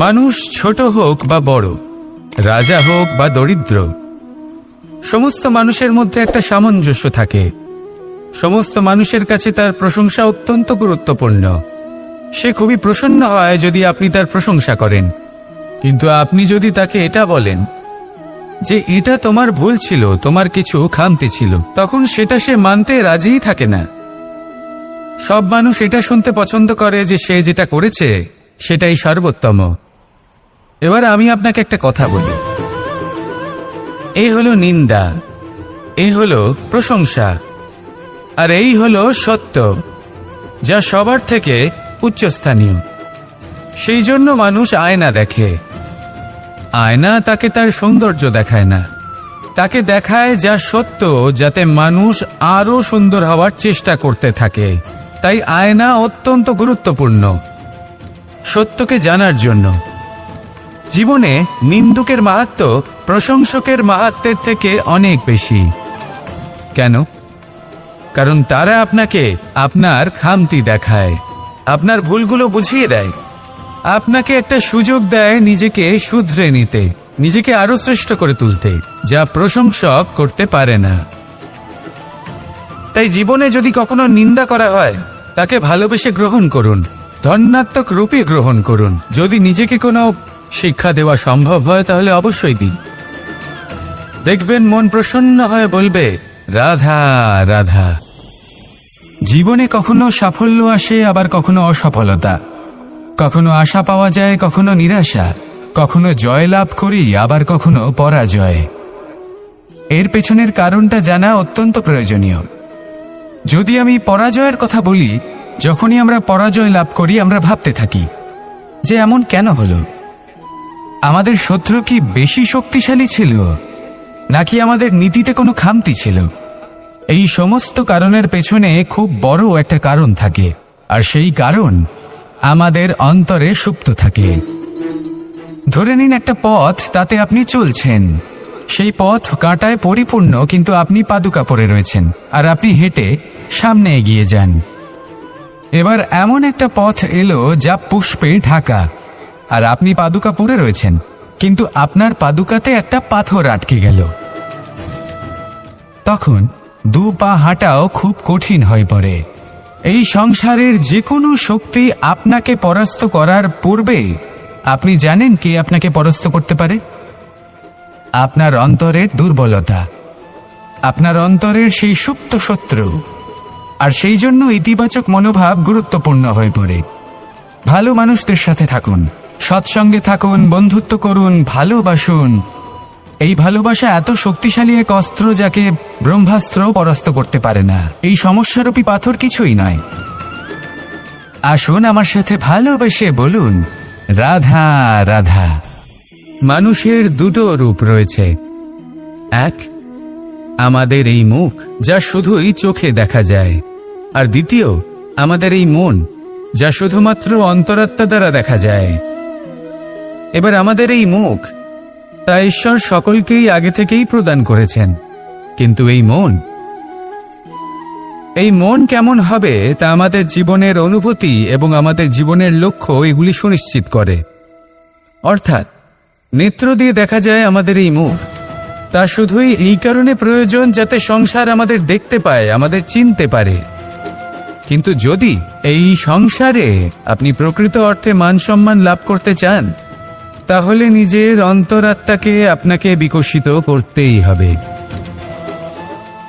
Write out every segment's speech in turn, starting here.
মানুষ ছোট হোক বা বড়, রাজা হোক বা দরিদ্র, সমস্ত মানুষের মধ্যে একটা সামঞ্জস্য থাকে। সমস্ত মানুষের কাছে তার প্রশংসা অত্যন্ত গুরুত্বপূর্ণ। সে খুবই প্রসন্ন হয় যদি আপনি তার প্রশংসা করেন, কিন্তু আপনি যদি তাকে এটা বলেন যে এটা তোমার ভুল ছিল, তোমার কিছু খামতি ছিল, তখন সেটা সে মানতে রাজিই থাকে না। সব মানুষ এটা শুনতে পছন্দ করে যে সে যেটা করেছে সেটাই সর্বোত্তম। এবার আমি আপনাকে একটা কথা বলি, এই হলো নিন্দা, এই হলো প্রশংসা, আর এই হলো সত্য, যা সবার থেকে উচ্চস্থানীয়। সেই জন্য মানুষ আয়না দেখে। আয়না তাকে তার সৌন্দর্য দেখায় না, তাকে দেখায় যা সত্য, যাতে মানুষ আরো সুন্দর হওয়ার চেষ্টা করতে থাকে। তাই আয়না অত্যন্ত গুরুত্বপূর্ণ সত্যকে জানার জন্য। জীবনে নিন্দুকের মাহাত্ম্য প্রশংসকের মাহাত্ম্যের থেকে অনেক বেশি। কেন? কারণ তারা আপনাকে আপনার খামতি দেখায়, আপনার ভুলগুলো বুঝিয়ে দেয়, আপনাকে একটা সুযোগ দেয় নিজেকে শুধরে নিতে, নিজেকে আরো শ্রেষ্ঠ করে তুলতে, যা প্রশংসক করতে পারে না। তাই জীবনে যদি কখনো নিন্দা করা হয়, তাকে ভালোবেসে গ্রহণ করুন, ধন্যাত্মক রূপে গ্রহণ করুন। যদি নিজেকে কোনো শিক্ষা দেওয়া সম্ভব হয় তাহলে অবশ্যই দিন। দেখবেন মন প্রসন্ন হয়ে বলবে, রাধা রাধা। জীবনে কখনো সাফল্য আসে, আবার কখনো অসফলতা, কখনো আশা পাওয়া যায়, কখনো নিরাশা, কখনো জয় লাভ করি, আবার কখনো পরাজয়। এর পেছনের কারণটা জানা অত্যন্ত প্রয়োজনীয়। যদি আমি পরাজয়ের কথা বলি, যখনই আমরা পরাজয় লাভ করি আমরা ভাবতে থাকি যে এমন কেন হলো? আমাদের শত্রু কি বেশি শক্তিশালী ছিল, নাকি আমাদের নীতিতে কোনো খামতি ছিল? এই সমস্ত কারণের পেছনে খুব বড় একটা কারণ থাকে, আর সেই কারণ আমাদের অন্তরে সুপ্ত থাকে। ধরে নিন একটা পথ, তাতে আপনি চলছেন, সেই পথ কাঁটায় পরিপূর্ণ, কিন্তু আপনি পাদুকা পরে রয়েছেন আর আপনি হেঁটে সামনে এগিয়ে যান। এবার এমন একটা পথ এলো যা পুষ্পে ঢাকা, আর আপনি পাদুকা পরে রয়েছেন, কিন্তু আপনার পাদুকাতে একটা পাথর আটকে গেল। তখন দু পা হাঁটাও খুব কঠিন হয়ে পড়ে। এই সংসারের যে কোনো শক্তি আপনাকে পরাস্ত করার পূর্বে আপনি জানেন কে আপনাকে পরাস্ত করতে পারে? আপনার অন্তরের দুর্বলতা, আপনার অন্তরের সেই সুপ্ত শত্রু। আর সেই জন্য ইতিবাচক মনোভাব গুরুত্বপূর্ণ হয়ে পড়ে। ভালো মানুষদের সাথে থাকুন, সৎসঙ্গে থাকুন, বন্ধুত্ব করুন, ভালোবাসুন। এই ভালোবাসা এত শক্তিশালী এক অস্ত্র যাকে ব্রহ্মাস্ত্র পরাস্ত করতে পারে না। এই সমস্যারূপী পাথর কিছুই নয়। আসুন আমার সাথে ভালোবেসে বলুন, রাধা রাধা। মানুষের দুটো রূপ রয়েছে। এক, আমাদের এই মুখ, যা শুধুই চোখে দেখা যায়, আর দ্বিতীয় আমাদের এই মন, যা শুধুমাত্র অন্তরাত্মা দ্বারা দেখা যায়। এবার আমাদের এই মুখ, তা ঈশ্বর সকলকেই আগে থেকেই প্রদান করেছেন, কিন্তু এই মন কেমন হবে তা আমাদের জীবনের অনুভূতি এবং আমাদের জীবনের লক্ষ্য এগুলি সুনিশ্চিত করে। অর্থাৎ নেত্র দিয়ে দেখা যায় আমাদের এই মুখ, তা শুধুই এই কারণে প্রয়োজন যাতে সংসার আমাদের দেখতে পায়, আমাদের চিনতে পারে। কিন্তু যদি এই সংসারে আপনি প্রকৃত অর্থে মান সম্মান লাভ করতে চান, তাহলে নিজের অন্তরাত্মাকে আপনাকে বিকশিত করতেই হবে।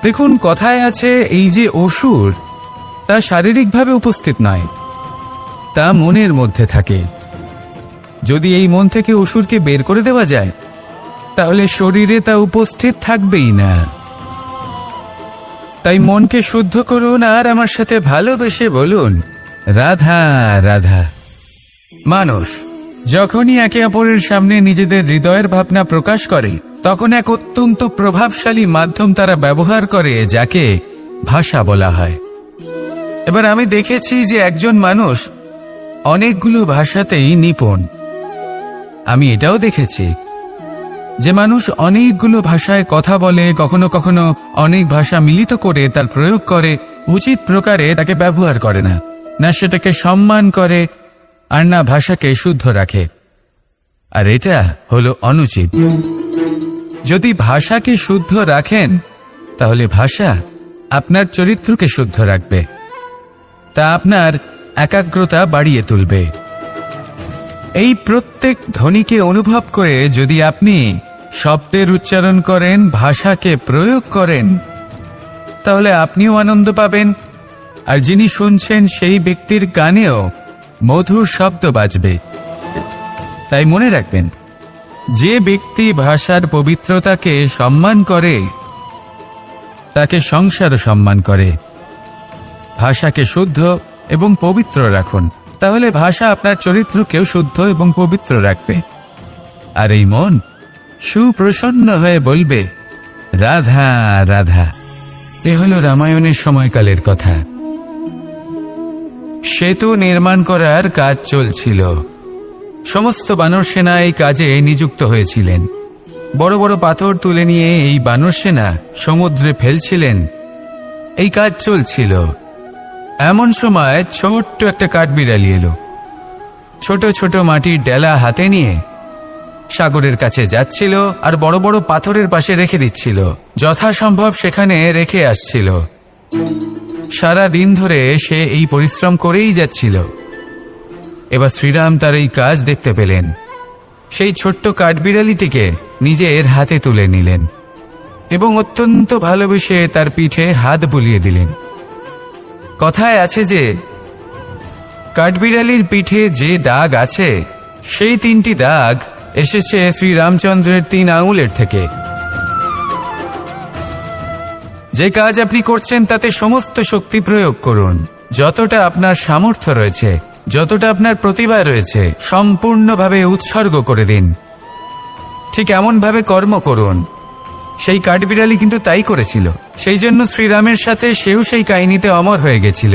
দেখুন, কথায় আছে এই যে অসুর, তা শারীরিকভাবে উপস্থিত নয়, তা মনের মধ্যে থাকে। যদি এই মন থেকে অসুরকে বের করে দেওয়া যায়, তাহলে শরীরে তা উপস্থিত থাকবেই না। তাই মনকে শুদ্ধ করুন আর আমার সাথে ভালোবেসে বলুন, রাধা রাধা। মানুষ যখনই একে অপরের সামনে নিজেদের হৃদয়ের ভাবনা প্রকাশ করে, তখন এক অত্যন্ত প্রভাবশালী মাধ্যম তারা ব্যবহার করে, যাকে ভাষা বলা হয়। এবার আমি দেখেছি যে একজন মানুষ অনেকগুলো ভাষাতেই নিপুণ। আমি এটাও দেখেছি যে মানুষ অনেকগুলো ভাষায় কথা বলে, কখনো কখনো অনেক ভাষা মিলিত করে তার প্রয়োগ করে, উচিত প্রকারে তাকে ব্যবহার করে না, না সেটাকে সম্মান করে, আর না ভাষাকে শুদ্ধ রাখে। আর এটা হলো অনুচিত। যদি ভাষাকে শুদ্ধ রাখেন তাহলে ভাষা আপনার চরিত্রকে শুদ্ধ রাখবে, তা আপনার একাগ্রতা বাড়িয়ে তুলবে। এই প্রত্যেক ধ্বনিকে অনুভব করে যদি আপনি শব্দের উচ্চারণ করেন, ভাষাকে প্রয়োগ করেন, তাহলে আপনিও আনন্দ পাবেন, আর যিনি শুনছেন সেই ব্যক্তির কানেও মধুর শব্দ বাজবে। তাই মনে রাখবেন, যে ব্যক্তি ভাষার পবিত্রতাকে সম্মান করে তাকে সংসারও সম্মান করে। ভাষাকে শুদ্ধ এবং পবিত্র রাখুন, তাহলে ভাষা আপনার চরিত্রকেও শুদ্ধ এবং পবিত্র রাখবে। আর এই মন সুপ্রসন্ন হয়ে বলবে, রাধা রাধা। এ হলো রামায়ণের সময়কালের কথা। সেতু নির্মাণ করার কাজ চলছিল। সমস্ত বানর সেনা এই কাজে নিযুক্ত হয়েছিলেন। বড় বড় পাথর তুলে নিয়ে এই বানর সেনা সমুদ্রে ফেলছিলেন। এই কাজ চলছিল। এমন সময় ছোট্ট একটা কাঠবিড়ালি এলো। ছোট ছোট মাটির ডেলা হাতে নিয়ে সাগরের কাছে যাচ্ছিল, আর বড় বড় পাথরের পাশে রেখে দিচ্ছিল। যথাসম্ভব সেখানে রেখে আসছিল। সারা দিন ধরে সে এই পরিশ্রম করেই যাচ্ছিল। এবার শ্রীরাম তার এই কাজ দেখতে পেলেন। সেই ছোট্ট কাঠবিড়ালিটিকে নিজের হাতে তুলে নিলেন এবং অত্যন্ত ভালোবেসে তার পিঠে হাত বুলিয়ে দিলেন। কথায় আছে যে কাঠবিড়ালির পিঠে যে দাগ আছে, সেই 3টি দাগ এসেছে শ্রীরামচন্দ্রের 3 আঙুলের থেকে। যে কাজ আপনি করছেন তাতে সমস্ত শক্তি প্রয়োগ করুন। যতটা আপনার সামর্থ্য রয়েছে, যতটা আপনার প্রতিভা রয়েছে, সম্পূর্ণভাবে উৎসর্গ করে দিন। ঠিক এমনভাবে কর্ম করুন। সেই কাঠবিড়ালি কিন্তু তাই করেছিল। সেই জন্য শ্রীরামের সাথে সেও সেই কাহিনীতে অমর হয়ে গেছিল।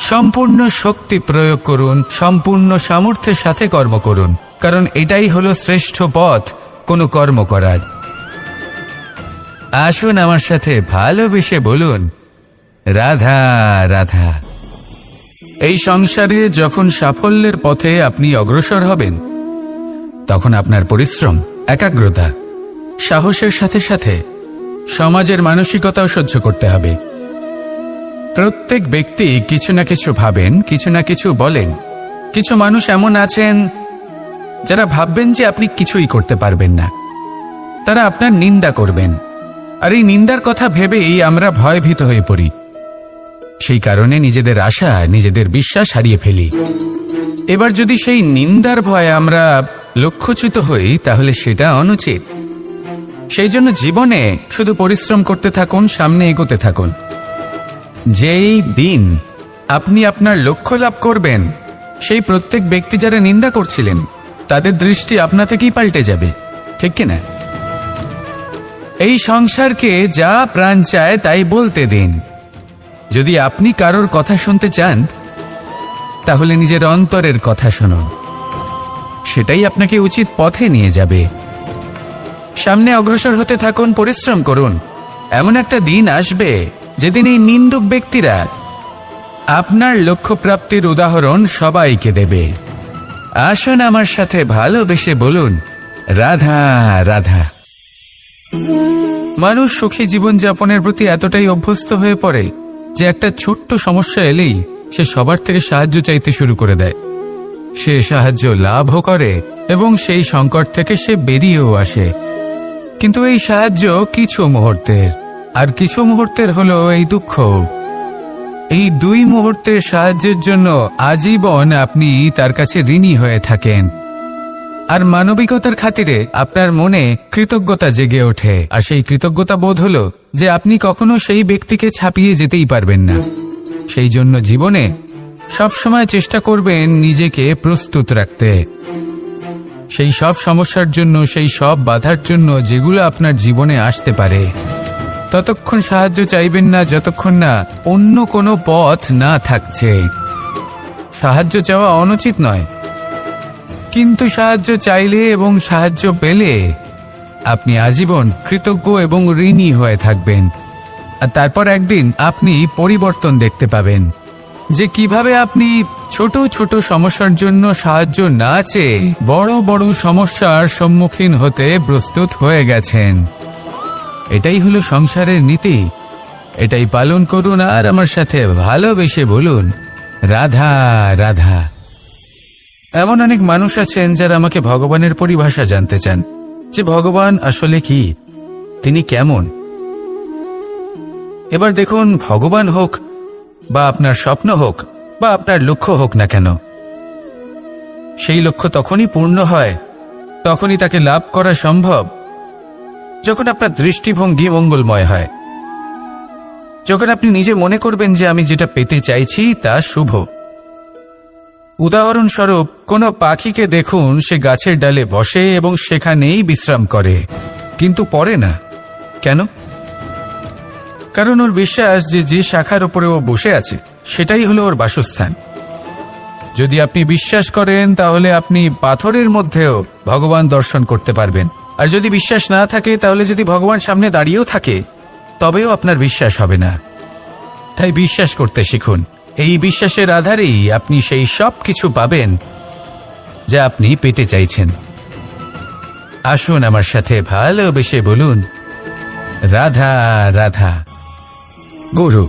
সম্পূর্ণ শক্তি প্রয়োগ করুন, সম্পূর্ণ সামর্থ্যের সাথে কর্ম করুন, কারণ এটাই হলো শ্রেষ্ঠ পথ কোনো কর্ম করার। আসুন আমার সাথে ভালোবেসে বলুন, রাধা রাধা। এই সংসারে যখন সাফল্যের পথে আপনি অগ্রসর হবেন, তখন আপনার পরিশ্রম, একাগ্রতা, সাহসের সাথে সাথে সমাজের মানসিকতাও সহ্য করতে হবে। প্রত্যেক ব্যক্তি কিছু না কিছু ভাবেন, কিছু না কিছু বলেন। কিছু মানুষ এমন আছেন যারা ভাববেন যে আপনি কিছুই করতে পারবেন না। তারা আপনার নিন্দা করবেন, আর এই নিন্দার কথা ভেবেই আমরা ভয়ভীত হয়ে পড়ি। সেই কারণে নিজেদের আশা, নিজেদের বিশ্বাস হারিয়ে ফেলি। এবার যদি সেই নিন্দার ভয়ে আমরা লক্ষ্যচ্যুত হই, তাহলে সেটা অনুচিত। সেই জন্য জীবনে শুধু পরিশ্রম করতে থাকুন, সামনে এগোতে থাকুন। যেই দিন আপনি আপনার লক্ষ্য লাভ করবেন, সেই প্রত্যেক ব্যক্তি যারা নিন্দা করছিলেন তাদের দৃষ্টি আপনা থেকেই পাল্টে যাবে, ঠিক কিনা? এই সংসারকে যা প্রাণ চায় তাই বলতে দিন। যদি আপনি কারোর কথা শুনতে চান, তাহলে নিজের অন্তরের কথা শুনুন। সেটাই আপনাকে উচিত পথে নিয়ে যাবে। সামনে অগ্রসর হতে থাকুন, পরিশ্রম করুন। এমন একটা দিন আসবে যেদিন এই নিন্দুক ব্যক্তিরা আপনার লক্ষ্য প্রাপ্তির উদাহরণ সবাইকে দেবে। আসুন আমার সাথে ভালোবেসে বলুন, রাধা রাধা। মানুষ সুখী জীবনযাপনের প্রতি এতটাই অভ্যস্ত হয়ে পড়ে যে একটা ছোট্ট সমস্যা এলেই সে সবার থেকে সাহায্য চাইতে শুরু করে দেয়। সে সাহায্য লাভও করে এবং সেই সংকট থেকে সে বেরিয়েও আসে। কিন্তু এই সাহায্য কিছু মুহূর্তের, আর কিছু মুহূর্তের হলো এই দুঃখ। এই 2 মুহূর্তের সাহায্যের জন্য আজীবন আপনি তার কাছে ঋণী হয়ে থাকেন। আর মানবিকতার খাতিরে আপনার মনে কৃতজ্ঞতা জেগে ওঠে। আর সেই কৃতজ্ঞতা বোধ হলো যে আপনি কখনো সেই ব্যক্তিকে ছাপিয়ে যেতেই পারবেন না। সেই জন্য জীবনে সবসময় চেষ্টা করবেন নিজেকে প্রস্তুত রাখতে। সেই সব সমস্যার জন্য, সেই সব বাধার জন্য যেগুলো আপনার জীবনে আসতে পারে। ততক্ষণ সাহায্য চাইবেন না যতক্ষণ না অন্য কোনো পথ না থাকছে। সাহায্য চাওয়া অনুচিত নয়, কিন্তু সাহায্য চাইলে এবং সাহায্য পেলে আপনি আজীবন কৃতজ্ঞ এবং ঋণী হয়ে থাকবেন। আর তারপর একদিন আপনি পরিবর্তন দেখতে পাবেন। যে কিভাবে আপনি ছোট ছোট সমস্যার জন্য সাহায্য না চেয়ে বড় বড় সমস্যার সম্মুখীন হতে প্রস্তুত হয়ে গেছেন। এটাই হলো সংসারের নীতি। এটাই পালন করুন আর আমার সাথে ভালোবেসে বলুন, রাধা রাধা। এমন অনেক মানুষ আছেন যারা আমাকে ভগবানের পরিভাষা জানতে চান, যে ভগবান আসলে কি, তিনি কেমন। এবার দেখুন, ভগবান হোক বা আপনার স্বপ্ন হোক বা আপনার লক্ষ্য হোক না কেন, সেই লক্ষ্য তখনই পূর্ণ হয়, তখনই তাকে লাভ করা সম্ভব যখন আপনার দৃষ্টিভঙ্গি মঙ্গলময় হয়, যখন আপনি নিজে মনে করবেন যে আমি যেটা পেতে চাইছি তা শুভ। উদাহরণস্বরূপ, কোনো পাখিকে দেখুন, সে গাছের ডালে বসে এবং সেখানেই বিশ্রাম করে, কিন্তু পড়ে না। কেন? কারণ ওর বিশ্বাস যে যে শাখার উপরে ও বসে আছে সেটাই হলো ওর বাসস্থান। যদি আপনি বিশ্বাস করেন তাহলে আপনি পাথরের মধ্যেও ভগবান দর্শন করতে পারবেন। আর যদি বিশ্বাস না থাকে, তাহলে যদি ভগবান সামনে দাঁড়িয়েও থাকে তবেও আপনার বিশ্বাস হবে না। তাই বিশ্বাস করতে শিখুন। এই বিশ্বাসের আধারেই আপনি সেই সব কিছু পাবেন যা আপনি পেতে চাইছেন। আসুন আমার সাথে ভালোবেসে বলুন, রাধা রাধা। গুরু,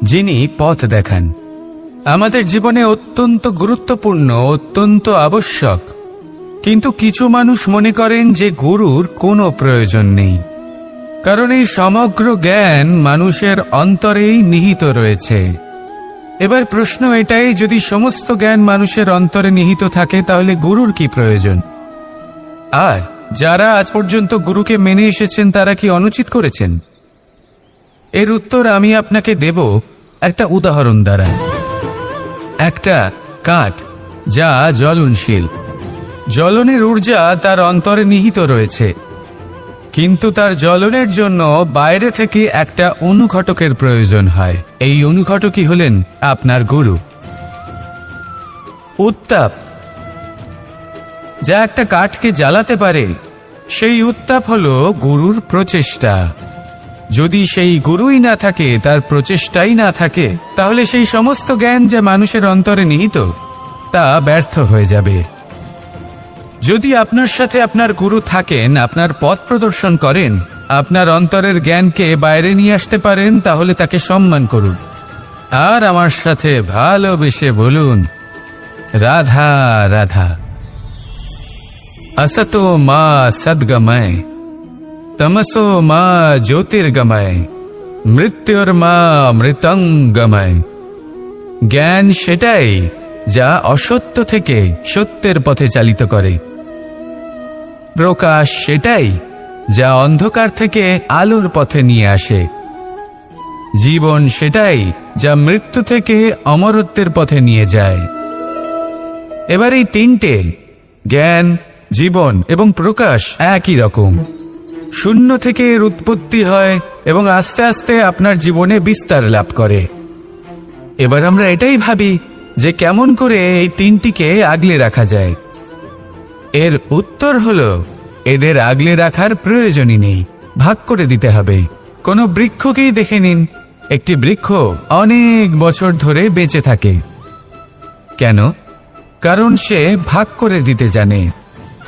যিনি পথ দেখান, আমাদের জীবনে অত্যন্ত গুরুত্বপূর্ণ, অত্যন্ত আবশ্যক। কিন্তু কিছু মানুষ মনে করেন যে গুরুর কোনো প্রয়োজন নেই, কারণ এই সমগ্র জ্ঞান মানুষের অন্তরেই নিহিত রয়েছে। এবার প্রশ্ন এটাই, যদি সমস্ত জ্ঞান মানুষের অন্তরে নিহিত থাকে তাহলে গুরুর কি প্রয়োজন? আর যারা আজ পর্যন্ত গুরুকে মেনে এসেছেন তারা কি অনুচিত করেছেন? এর উত্তর আমি আপনাকে দেব একটা উদাহরণ দ্বারা। একটা কাঠ যা জ্বলনশীল, জ্বলনের ঊর্জা তার অন্তরে নিহিত রয়েছে, কিন্তু তার জ্বলনের জন্য বাইরে থেকে একটা অনুঘটকের প্রয়োজন হয়। এই অনুঘটকই হলেন আপনার গুরু। উত্তাপ যা একটা কাঠকে জ্বালাতে পারে, সেই উত্তাপ হলো গুরুর প্রচেষ্টা। যদি সেই গুরুই না থাকে, তার প্রচেষ্টাই না থাকে, তাহলে সেই সমস্ত জ্ঞান যা মানুষের অন্তরে নিহিত তা ব্যর্থ হয়ে যাবে। যদি আপনার সাথে আপনার গুরু থাকেন, আপনার পথ প্রদর্শন করেন, আপনার অন্তরের জ্ঞানকে বাইরে নিয়ে আসতে পারেন, তাহলে তাকে সম্মান করুন আর আমার সাথে ভালোবেসে বলুন, রাধা রাধা। असतो मा सद्गमय, तमसो मा ज्योतिर्गमय, মৃত্যুর্মা মৃতঙ্গময়। জ্ঞান সেটাই যা অসত্য থেকে সত্যের পথে চালিত করে। প্রকাশ সেটাই যা অন্ধকার থেকে আলোর পথে নিয়ে আসে। জীবন সেটাই যা মৃত্যু থেকে অমরত্বের পথে নিয়ে যায়। এবার এই তিনটে, জ্ঞান, জীবন এবং প্রকাশ, একই রকম। শূন্য থেকে এর উৎপত্তি হয় এবং আস্তে আস্তে আপনার জীবনে বিস্তার লাভ করে। এবার আমরা এটাই ভাবি যে কেমন করে এই তিনটিকে আগলে রাখা যায়। এর উত্তর হলো, এদের আগলে রাখার প্রয়োজনই নেই, ভাগ করে দিতে হবে। কোনো বৃক্ষকেই দেখে নিন, একটি বৃক্ষ অনেক বছর ধরে বেঁচে থাকে। কেন? কারণ সে ভাগ করে দিতে জানে।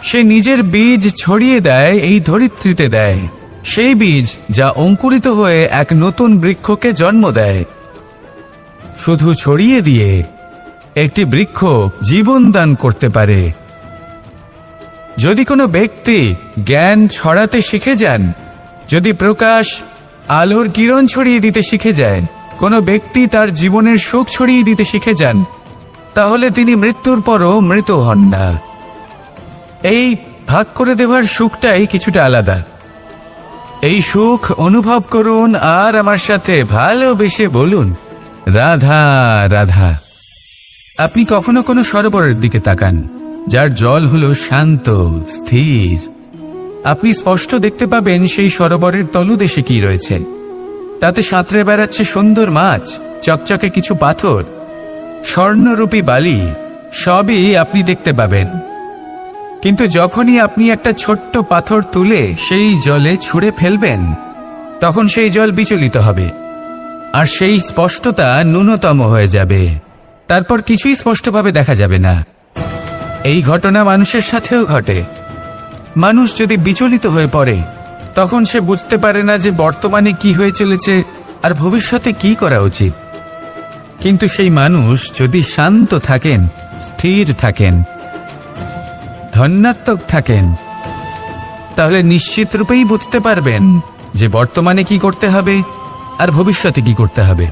সে নিজের বীজ ছড়িয়ে দেয়, এই ধরিত্রীতে দেয়, সেই বীজ যা অঙ্কুরিত হয়ে এক নতুন বৃক্ষকে জন্ম দেয়। শুধু ছড়িয়ে দিয়ে একটি বৃক্ষ জীবন দান করতে পারে। যদি কোনো ব্যক্তি জ্ঞান ছড়াতে শিখে যান, যদি প্রকাশ, আলোর কিরণ ছড়িয়ে দিতে শিখে যায়, কোনো ব্যক্তি তার জীবনের সুখ ছড়িয়ে দিতে শিখে যান, তাহলে তিনি মৃত্যুর পরও মৃত হন না। এই ভাগ করে দেওয়ার সুখটাই কিছুটা আলাদা। এই সুখ অনুভব করুন আর আমার সাথে ভালোবেসে বলুন, রাধা রাধা। আপনি কখনো কোনো সরোবরের দিকে তাকান, যার জল হলো শান্ত, স্থির। আপনি স্পষ্ট দেখতে পাবেন সেই সরোবরের তলদেশে কি রয়েছে। তাতে সাঁতরে বেড়াচ্ছে সুন্দর মাছ, চকচকে কিছু পাথর, স্বর্ণরূপী বালি, সবই আপনি দেখতে পাবেন। কিন্তু যখনই আপনি একটা ছোট্ট পাথর তুলে সেই জলে ছুঁড়ে ফেলবেন, তখন সেই জল বিচলিত হবে আর সেই স্পষ্টতা ন্যূনতম হয়ে যাবে। তারপর কিছুই স্পষ্টভাবে দেখা যাবে না। এই ঘটনা মানুষের সাথেও ঘটে। মানুষ যদি বিচলিত হয়ে পড়ে, তখন সে বুঝতে পারে না যে বর্তমানে কি হয়ে চলেছে আর ভবিষ্যতে কি করা উচিত। কিন্তু সেই মানুষ যদি শান্ত থাকেন, স্থির থাকেন, ধন্যাত্মক থাকেন, তাহলে নিশ্চিত রূপেই বুঝতে পারবেন যে বর্তমানে কি করতে হবে আর ভবিষ্যতে কি করতে হবে।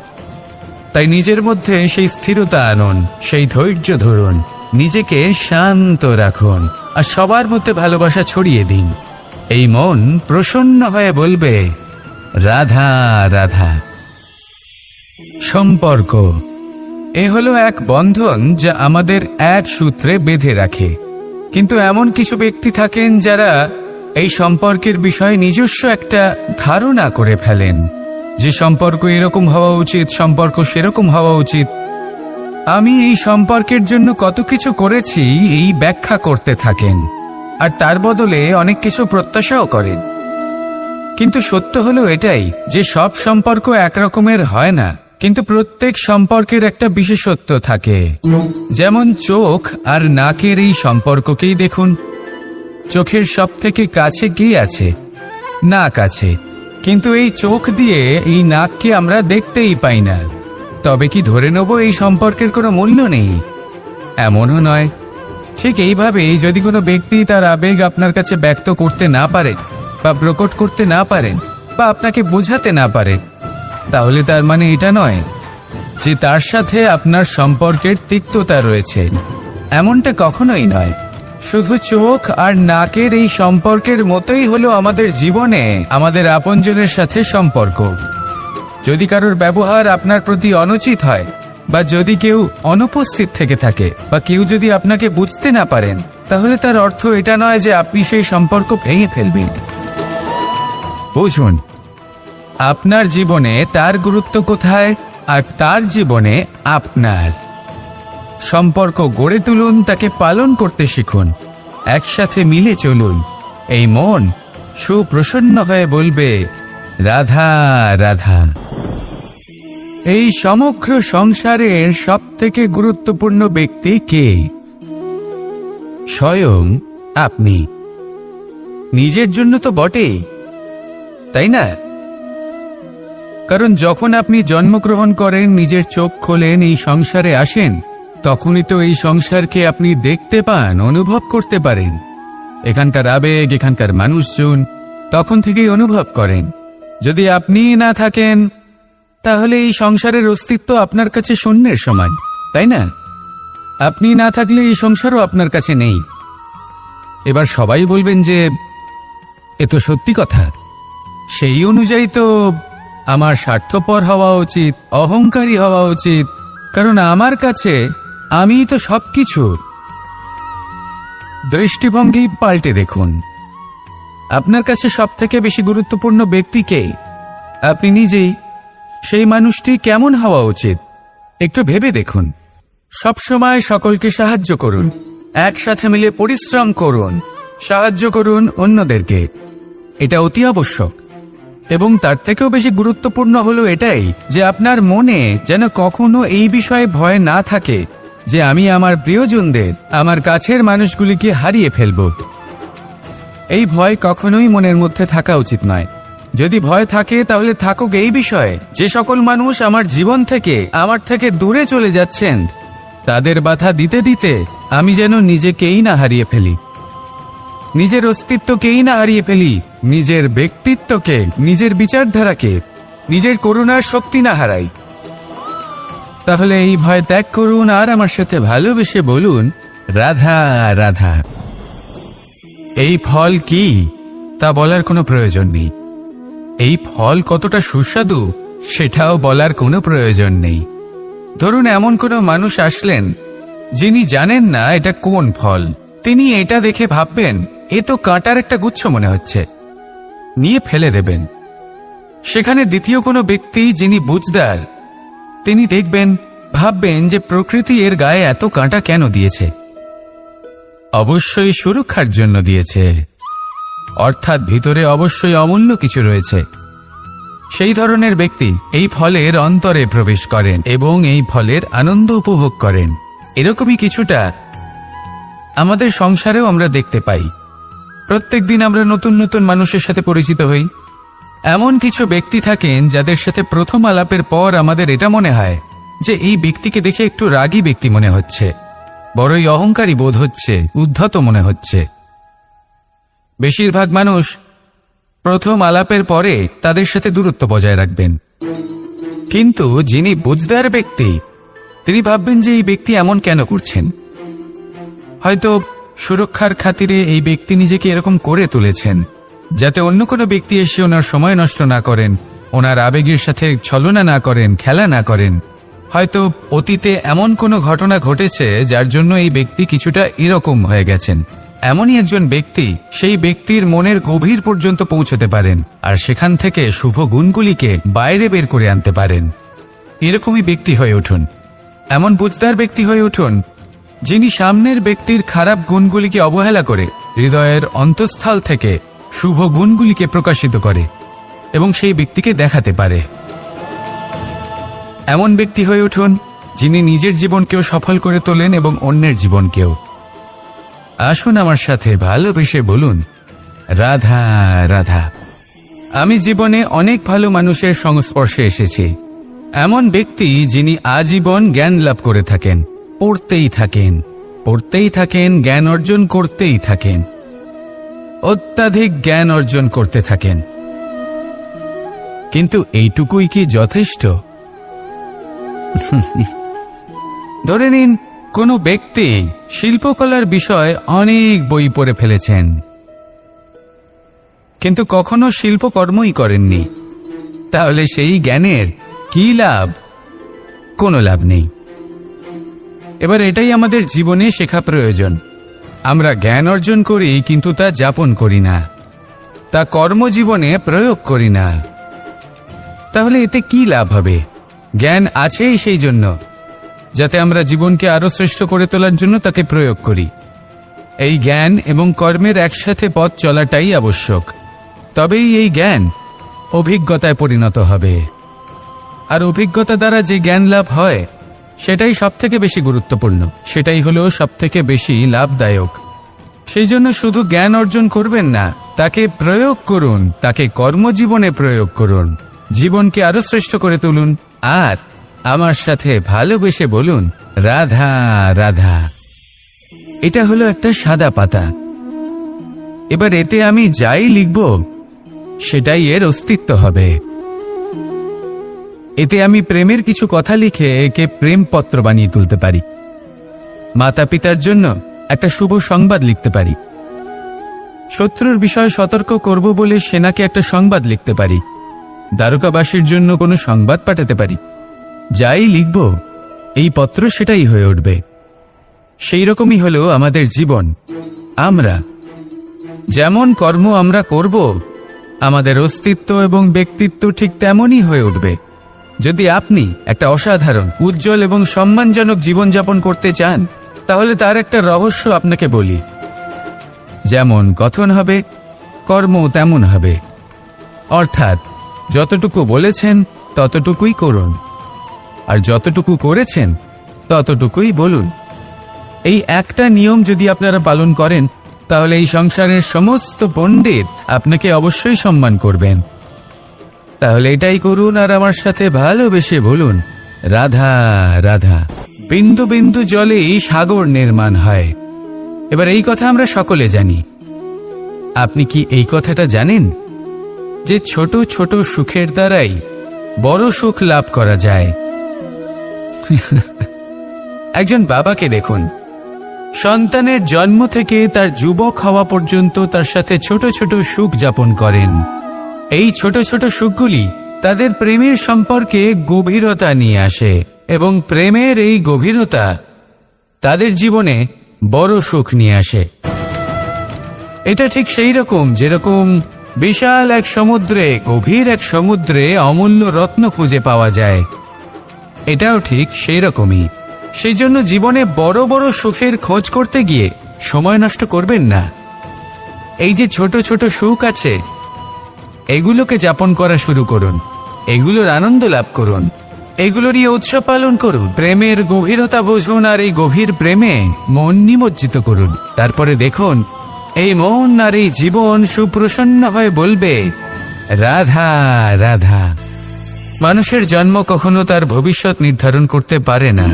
তাই নিজের মধ্যে সেই স্থিরতা আনুন, সেই ধৈর্য ধরুন, নিজেকে শান্ত রাখুন আর সবার মধ্যে ভালোবাসা ছড়িয়ে দিন। এই মন প্রসন্ন হয়ে বলবে, রাধা রাধা। সম্পর্ক এ হলো এক বন্ধন যা আমাদের এক সূত্রে বেঁধে রাখে। কিন্তু এমন কিছু ব্যক্তি থাকেন যারা এই সম্পর্কের বিষয়ে নিজস্ব একটা ধারণা করে ফেলেন যে সম্পর্ক এরকম হওয়া উচিত, সম্পর্ক সেরকম হওয়া উচিত। আমি এই সম্পর্কের জন্য কত কিছু করেছি এই ব্যাখ্যা করতে থাকেন আর তার বদলে অনেক কিছু প্রত্যাশাও করেন। কিন্তু সত্য হলো এটাই যে সব সম্পর্ক একরকমের হয় না, কিন্তু প্রত্যেক সম্পর্কের একটা বিশেষত্ব থাকে। যেমন চোখ আর নাকের এই সম্পর্ককেই দেখুন। চোখের সব থেকে কাছে কি আছে? নাক আছে। কিন্তু এই চোখ দিয়ে এই নাককে আমরা দেখতেই পাই না। তবে কি ধরে নেব এই সম্পর্কের কোনো মূল্য নেই? এমনও নয়। ঠিক এইভাবেই যদি কোনো ব্যক্তি তার আবেগ আপনার কাছে ব্যক্ত করতে না পারে বা প্রকট করতে না পারেন বা আপনাকে বোঝাতে না পারে, তাহলে তার মানে এটা নয় যে তার সাথে আপনার সম্পর্কের তিক্ততা রয়েছে। এমনটা কখনোই নয়। শুধু চোখ আর নাকের এই সম্পর্কের মতোই হলো আমাদের জীবনে আমাদের আপনজনের সাথে সম্পর্ক। যদি কারোর ব্যবহার আপনার প্রতি অনুচিত হয় বা যদি কেউ অনুপস্থিত থেকে থাকে বা কেউ যদি আপনাকে বুঝতে না পারেন, তাহলে তার অর্থ এটা নয় যে আপনি সেই সম্পর্ক ভেঙে ফেলবেন। বুঝুন, আপনার জীবনে তার গুরুত্ব কোথায় আর তার জীবনে আপনার। সম্পর্ক গড়ে তুলুন, তাকে পালন করতে শিখুন, একসাথে মিলে চলুন। এই মন সুপ্রসন্ন হয়ে বলবে, রাধা রাধা। এই সমগ্র সংসারের সবথেকে গুরুত্বপূর্ণ ব্যক্তি কে? স্বয়ং আপনি। নিজের জন্য তো বটেই, তাই না? কারণ যখন আপনি জন্মগ্রহণ করেন, নিজের চোখ খোলেন, এই সংসারে আসেন, তখনই তো এই সংসারকে আপনি দেখতে পান, অনুভব করতে পারেন। এখানকার আবেগ, এখানকার মানুষজন তখন থেকেই অনুভব করেন। যদি আপনি না থাকেন, তাহলে এই সংসারের অস্তিত্ব আপনার কাছে শূন্যের সমান, তাই না? আপনি না থাকলে এই সংসারও আপনার কাছে নেই। এবার সবাই বলবেন যে এ তো সত্যি কথা। সেই অনুযায়ী তো আমার স্বার্থপর হওয়া উচিত, অহংকারী হওয়া উচিত, কারণ আমার কাছে আমিই তো সবকিছু। দৃষ্টিভঙ্গি পাল্টে দেখুন। আপনার কাছে সবথেকে বেশি গুরুত্বপূর্ণ ব্যক্তি কে? আপনি নিজেই। সেই মানুষটি কেমন হওয়া উচিত একটু ভেবে দেখুন। সবসময় সকলকে সাহায্য করুন, একসাথে মিলে পরিশ্রম করুন, সাহায্য করুন অন্যদেরকে। এটা অতি আবশ্যক। এবং তার থেকেও বেশি গুরুত্বপূর্ণ হলো এটাই যে আপনার মনে যেন কখনো এই বিষয়ে ভয় না থাকে যে আমি আমার প্রিয়জনদের, আমার কাছের মানুষগুলিকে হারিয়ে ফেলব। এই ভয় কখনোই মনের মধ্যে থাকা উচিত নয়। যদি ভয় থাকে তাহলে থাকুক এই বিষয়ে যে সকল মানুষ আমার জীবন থেকে, আমার থেকে দূরে চলে যাচ্ছেন, তাদের বাধা দিতে দিতে আমি যেন নিজেকেই না হারিয়ে ফেলি, নিজের অস্তিত্বকেই না হারিয়ে ফেলি, নিজের ব্যক্তিত্বকে, নিজের বিচারধারাকে, নিজের করুণার শক্তি না হারাই। তাহলে এই ভয় ত্যাগ করুন আর আমার সাথে ভালোবেসে বলুন, রাধা রাধা। এই ফল কি তা বলার কোনো প্রয়োজন নেই। এই ফল কতটা সুস্বাদু সেটাও বলার কোনো প্রয়োজন নেই। ধরুন এমন কোনো মানুষ আসলেন যিনি জানেন না এটা কোন ফল। তিনি এটা দেখে ভাববেন এ তো কাঁটার একটা গুচ্ছ মনে হচ্ছে, নিয়ে ফেলে দেবেন। সেখানে দ্বিতীয় কোনো ব্যক্তি যিনি বুঝদার, তিনি দেখবেন, ভাববেন যে প্রকৃতি এর গায়ে এত কাঁটা কেন দিয়েছে? অবশ্যই সুরক্ষার জন্য দিয়েছে, অর্থাৎ ভিতরে অবশ্যই অমূল্য কিছু রয়েছে। সেই ধরনের ব্যক্তি এই ফলের অন্তরে প্রবেশ করেন এবং এই ফলের আনন্দ উপভোগ করেন। এরকমই কিছুটা আমাদের সংসারেও আমরা দেখতে পাই। প্রত্যেক দিন আমরা নতুন নতুন মানুষের সাথে পরিচিত হই। এমন কিছু ব্যক্তি থাকেন যাদের সাথে প্রথম আলাপের পর আমাদের এটা মনে হয় যে এই ব্যক্তিকে দেখে একটু রাগী ব্যক্তি মনে হচ্ছে, বড়ই অহংকারী বোধ হচ্ছে, উদ্ধত মনে হচ্ছে। বেশিরভাগ মানুষ প্রথম আলাপের পরে তাদের সাথে দূরত্ব বজায় রাখবেন, কিন্তু যিনি বুঝদার ব্যক্তি তিনি ভাববেন যে এই ব্যক্তি এমন কেন করছেন। হয়তো সুরক্ষার খাতিরে এই ব্যক্তি নিজেকে এরকম করে তুলেছেন যাতে অন্য কোনো ব্যক্তি এসে ওনার সময় নষ্ট না করেন, ওনার আবেগের সাথে ছলনা না করেন, খেলা না করেন। হয়তো অতীতে এমন কোনো ঘটনা ঘটেছে যার জন্য এই ব্যক্তি কিছুটা এরকম হয়ে গেছেন। এমনই একজন ব্যক্তি সেই ব্যক্তির মনের গভীর পর্যন্ত পৌঁছতে পারেন আর সেখান থেকে শুভ গুণগুলিকে বাইরে বের করে আনতে পারেন। এরকমই ব্যক্তি হয়ে উঠুন, এমন বুঝদার ব্যক্তি হয়ে উঠুন যিনি সামনের ব্যক্তির খারাপ গুণগুলিকে অবহেলা করে হৃদয়ের অন্তঃস্থল থেকে শুভ গুণগুলিকে প্রকাশিত করে এবং সেই ব্যক্তিকে দেখাতে পারে। এমন ব্যক্তি হয়ে উঠুন যিনি নিজের জীবনকেও সফল করে তোলেন এবং অন্যের জীবনকেও। আসুন আমার সাথে ভালোবেসে বলুন, রাধা রাধা। আমি জীবনে অনেক ভালো মানুষের সংস্পর্শে এসেছি। এমন ব্যক্তি যিনি আজীবন জ্ঞান লাভ করে থাকেন, পড়তেই থাকেন, পড়তেই থাকেন, জ্ঞান অর্জন করতেই থাকেন, অত্যাধিক জ্ঞান অর্জন করতে থাকেন। কিন্তু এইটুকুই কি যথেষ্ট? ধরে নিন কোনো ব্যক্তি শিল্পকলার বিষয়ে অনেক বই পড়ে ফেলেছেন, কিন্তু কখনো শিল্পকর্মই করেননি। তাহলে সেই জ্ঞানের কি লাভ? কোনো লাভ নেই। এবার এটাই আমাদের জীবনে শেখা প্রয়োজন। আমরা জ্ঞান অর্জন করি কিন্তু তা যাপন করি না, তা কর্মজীবনে প্রয়োগ করি না। তাহলে এতে কি লাভ হবে? জ্ঞান আছেই সেই জন্য যাতে আমরা জীবনকে আরো শ্রেষ্ঠ করে তোলার জন্য তাকে প্রয়োগ করি। এই জ্ঞান এবং কর্মের একসাথে পথ চলাটাই আবশ্যক। তবেই এই জ্ঞান অভিজ্ঞতায় পরিণত হবে। আর অভিজ্ঞতা দ্বারা যে জ্ঞান লাভ হয় সেটাই সবথেকে বেশি গুরুত্বপূর্ণ, সেটাই হলো সবথেকে বেশি লাভদায়ক। সেই জন্য শুধু জ্ঞান অর্জন করবেন না, তাকে প্রয়োগ করুন, তাকে কর্মজীবনে প্রয়োগ করুন, জীবনকে আরো শ্রেষ্ঠ করে তুলুন। আর আমার সাথে ভালোবেসে বলুন, রাধা রাধা। এটা হলো একটা সাদা পাতা। এবার এতে আমি যাই লিখব সেটাই এর অস্তিত্ব হবে। এতে আমি প্রেমের কিছু কথা লিখে একে প্রেমপত্র বানিয়ে তুলতে পারি। মাতা পিতার জন্য একটা শুভ সংবাদ লিখতে পারি। শত্রুর বিষয়ে সতর্ক করব বলে সেনাকে একটা সংবাদ লিখতে পারি। দ্বারকাবাসীর জন্য কোনো সংবাদ পাঠাতে পারি। যাই লিখব এই পত্র সেটাই হয়ে উঠবে। সেই রকমই হলো আমাদের জীবন। আমরা যেমন কর্ম আমরা করব, আমাদের অস্তিত্ব এবং ব্যক্তিত্ব ঠিক তেমনই হয়ে উঠবে। যদি আপনি একটা অসাধারণ, উজ্জ্বল এবং সম্মানজনক জীবনযাপন করতে চান, তাহলে তার একটা রহস্য আপনাকে বলি। যেমন কথন হবে, কর্ম তেমন হবে। অর্থাৎ যতটুকু বলেছেন ততটুকুই করুন, আর যতটুকু করেছেন ততটুকুই বলুন। এই একটা নিয়ম যদি আপনারা পালন করেন, তাহলে এই সংসারের সমস্ত পণ্ডিত আপনাকে অবশ্যই সম্মান করবেন। তাহলে এটাই করুন আর আমার সাথে ভালোবেসে বলুন, রাধা রাধা। বিন্দু বিন্দু জলেই সাগর নির্মাণ হয়। এবার এই কথা আমরা সকলে জানি। আপনি কি এই কথাটা জানেন যে ছোট ছোট সুখের দ্বারাই বড় সুখ লাভ করা যায়? একজন বাবাকে দেখুন, সন্তানের জন্ম থেকে তার যুবক হওয়া পর্যন্ত তার সাথে ছোট ছোট সুখ যাপন করেন। এই ছোট ছোট সুখগুলি তাদের প্রেমের সম্পর্কে গভীরতা নিয়ে আসে এবং প্রেমের এই গভীরতা তাদের জীবনে বড় সুখ নিয়ে আসে। এটা ঠিক সেই রকম যেরকম বিশাল এক সমুদ্রে, গভীর এক সমুদ্রে অমূল্য রত্ন খুঁজে পাওয়া যায়। এটাও ঠিক সেই রকমই। সেই জন্য জীবনে বড় বড় সুখের খোঁজ করতে গিয়ে সময় নষ্ট করবেন না। এই যে ছোট ছোট সুখ আছে, এগুলোকে যাপন করা শুরু করুন। এগুলোর আনন্দ লাভ করুন, এগুলো নিয়ে উৎসব পালন করুন, প্রেমের গভীরতা বুঝুন, আর এই গভীর প্রেমে মন নিমজ্জিত করুন। তারপরে দেখুন এই মন আর এই জীবন সুপ্রসন্ন হয়ে বলবে, রাধা রাধা। মানুষের জন্ম কখনো তার ভবিষ্যৎ নির্ধারণ করতে পারে না।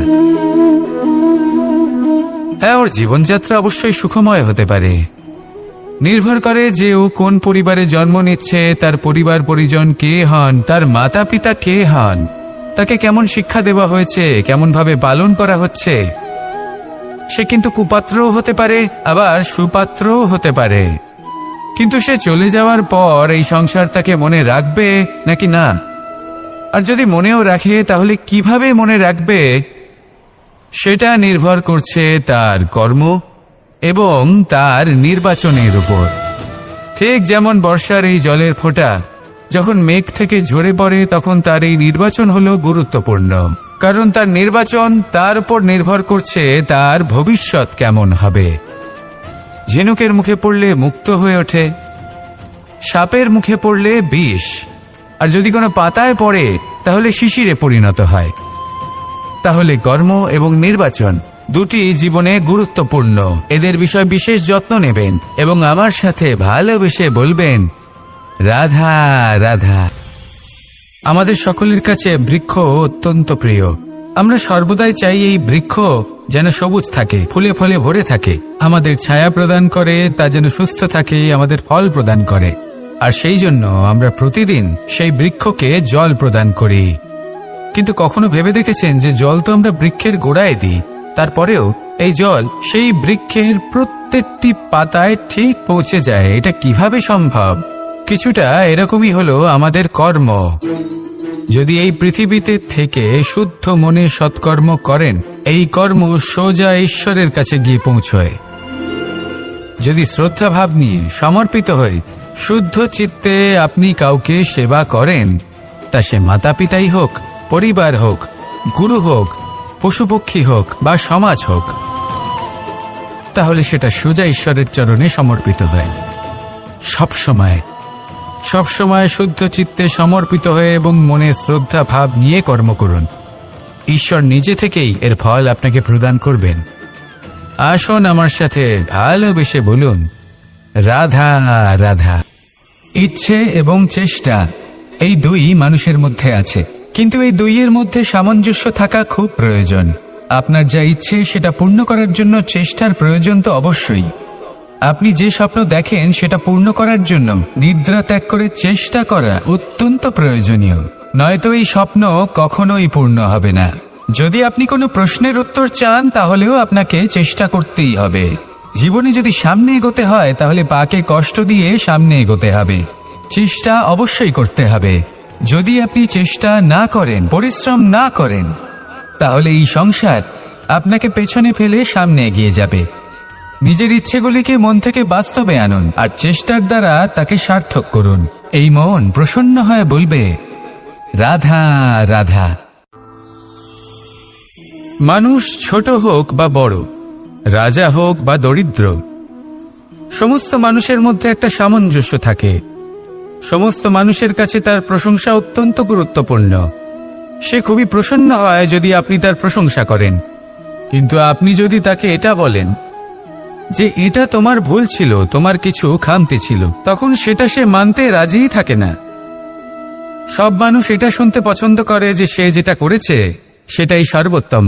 হ্যাঁ, ওর জীবনযাত্রা অবশ্যই সুখময় হতে পারে, নির্ভর করে যে ও কোন পরিবারে জন্ম নিচ্ছে, তার পরিবার পরিজন কে হন, তার মাতা পিতা কে হন, তাকে কেমন শিক্ষা দেওয়া হয়েছে, কেমন ভাবে পালন করা হচ্ছে। সে কিন্তু কুপাত্রও হতে পারে, আবার সুপাত্রও হতে পারে। কিন্তু সে চলে যাওয়ার পর এই সংসার তাকে মনে রাখবে নাকি না, আর যদি মনেও রাখে তাহলে কিভাবে মনে রাখবে, সেটা নির্ভর করছে তার কর্ম এবং তার নির্বাচনের উপর। ঠিক যেমন বর্ষার এই জলের ফোঁটা যখন মেঘ থেকে ঝরে পড়ে, তখন তার এই নির্বাচন হলো গুরুত্বপূর্ণ, কারণ তার নির্বাচন তার উপর নির্ভর করছে তার ভবিষ্যৎ কেমন হবে। ঝিনুকের মুখে পড়লে মুক্ত হয়ে ওঠে, সাপের মুখে পড়লে বিষ, আর যদি কোনো পাতায় পড়ে তাহলে শিশিরে পরিণত হয়। তাহলে কর্ম এবং নির্বাচন দুটি জীবনে গুরুত্বপূর্ণ। এদের বিষয় বিশেষ যত্ন নেবেন এবং আমার সাথে ভালোবেসে বলবেন, রাধা রাধা। আমাদের সকলের কাছে বৃক্ষ অত্যন্ত প্রিয়। আমরা সর্বদাই চাই এই বৃক্ষ যেন সবুজ থাকে, ফুলে ফলে ভরে থাকে, আমাদের ছায়া প্রদান করে, তা যেন সুস্থ থাকে, আমাদের ফল প্রদান করে। আর সেই জন্য আমরা প্রতিদিন সেই বৃক্ষকে জল প্রদান করি। কিন্তু কখনো ভেবে দেখেছেন যে জল তো আমরা বৃক্ষের গোড়ায় দিই, তারপরেও এই জল সেই বৃক্ষের প্রত্যেকটি পাতায় ঠিক পৌঁছে যায়? এটা কিভাবে সম্ভব? কিছুটা এরকমই হলো আমাদের কর্ম। যদি এই পৃথিবীতে থেকে শুদ্ধ মনে সৎকর্ম করেন, এই কর্ম সোজা ঈশ্বরের কাছে গিয়ে পৌঁছয়। যদি শ্রদ্ধা ভাব নিয়ে সমর্পিত হয়ে শুদ্ধ চিত্তে আপনি কাউকে সেবা করেন, তা সে মাতা পিতাই হোক, পরিবার হোক, গুরু হোক, পশুপক্ষী হোক বা সমাজ হোক, তাহলে সেটা সোজা ঈশ্বরের চরণে সমর্পিত হয়। সবসময় শুদ্ধ চিত্তে সমর্পিত হয়ে এবং মনে শ্রদ্ধা ভাব নিয়ে কর্ম করুন। ঈশ্বর নিজে থেকেই এর ফল আপনাকে প্রদান করবেন। আসুন আমার সাথে ভালোবেসে বলুন, রাধা রাধা। ইচ্ছে এবং চেষ্টা এই দুই মানুষের মধ্যে আছে, কিন্তু এই দুইয়ের মধ্যে সামঞ্জস্য থাকা খুব প্রয়োজন। আপনার যা ইচ্ছে সেটা পূর্ণ করার জন্য চেষ্টার প্রয়োজন তো অবশ্যই। আপনি যে স্বপ্ন দেখেন সেটা পূর্ণ করার জন্য নিদ্রা ত্যাগ করে চেষ্টা করা অত্যন্ত প্রয়োজনীয়, নয়তো এই স্বপ্ন কখনোই পূর্ণ হবে না। যদি আপনি কোনো প্রশ্নের উত্তর চান তাহলেও আপনাকে চেষ্টা করতেই হবে। জীবনে যদি সামনে এগোতে হয় তাহলে পাকে কষ্ট দিয়ে সামনে এগোতে হবে, চেষ্টা অবশ্যই করতে হবে। যদি আপনি চেষ্টা না করেন, পরিশ্রম না করেন, তাহলে এই সংসার আপনাকে পেছনে ফেলে সামনে এগিয়ে যাবে। নিজের ইচ্ছেগুলিকে মন থেকে বাস্তবে আনুন আর চেষ্টার দ্বারা তাকে সার্থক করুন। এই মন প্রসন্ন হয়ে বলবে, রাধা রাধা। মানুষ ছোট হোক বা বড়, রাজা হোক বা দরিদ্র, সমস্ত মানুষের মধ্যে একটা সামঞ্জস্য থাকে। সমস্ত মানুষের কাছে তার প্রশংসা অত্যন্ত গুরুত্বপূর্ণ। সে খুবই প্রসন্ন হয় যদি আপনি তার প্রশংসা করেন, কিন্তু আপনি যদি তাকে এটা বলেন যে এটা তোমার ভুল ছিল, তোমার কিছু খামতি ছিল, তখন সেটা সে মানতে রাজিই থাকে না। সব মানুষ এটা শুনতে পছন্দ করে যে সে যেটা করেছে সেটাই সর্বোত্তম।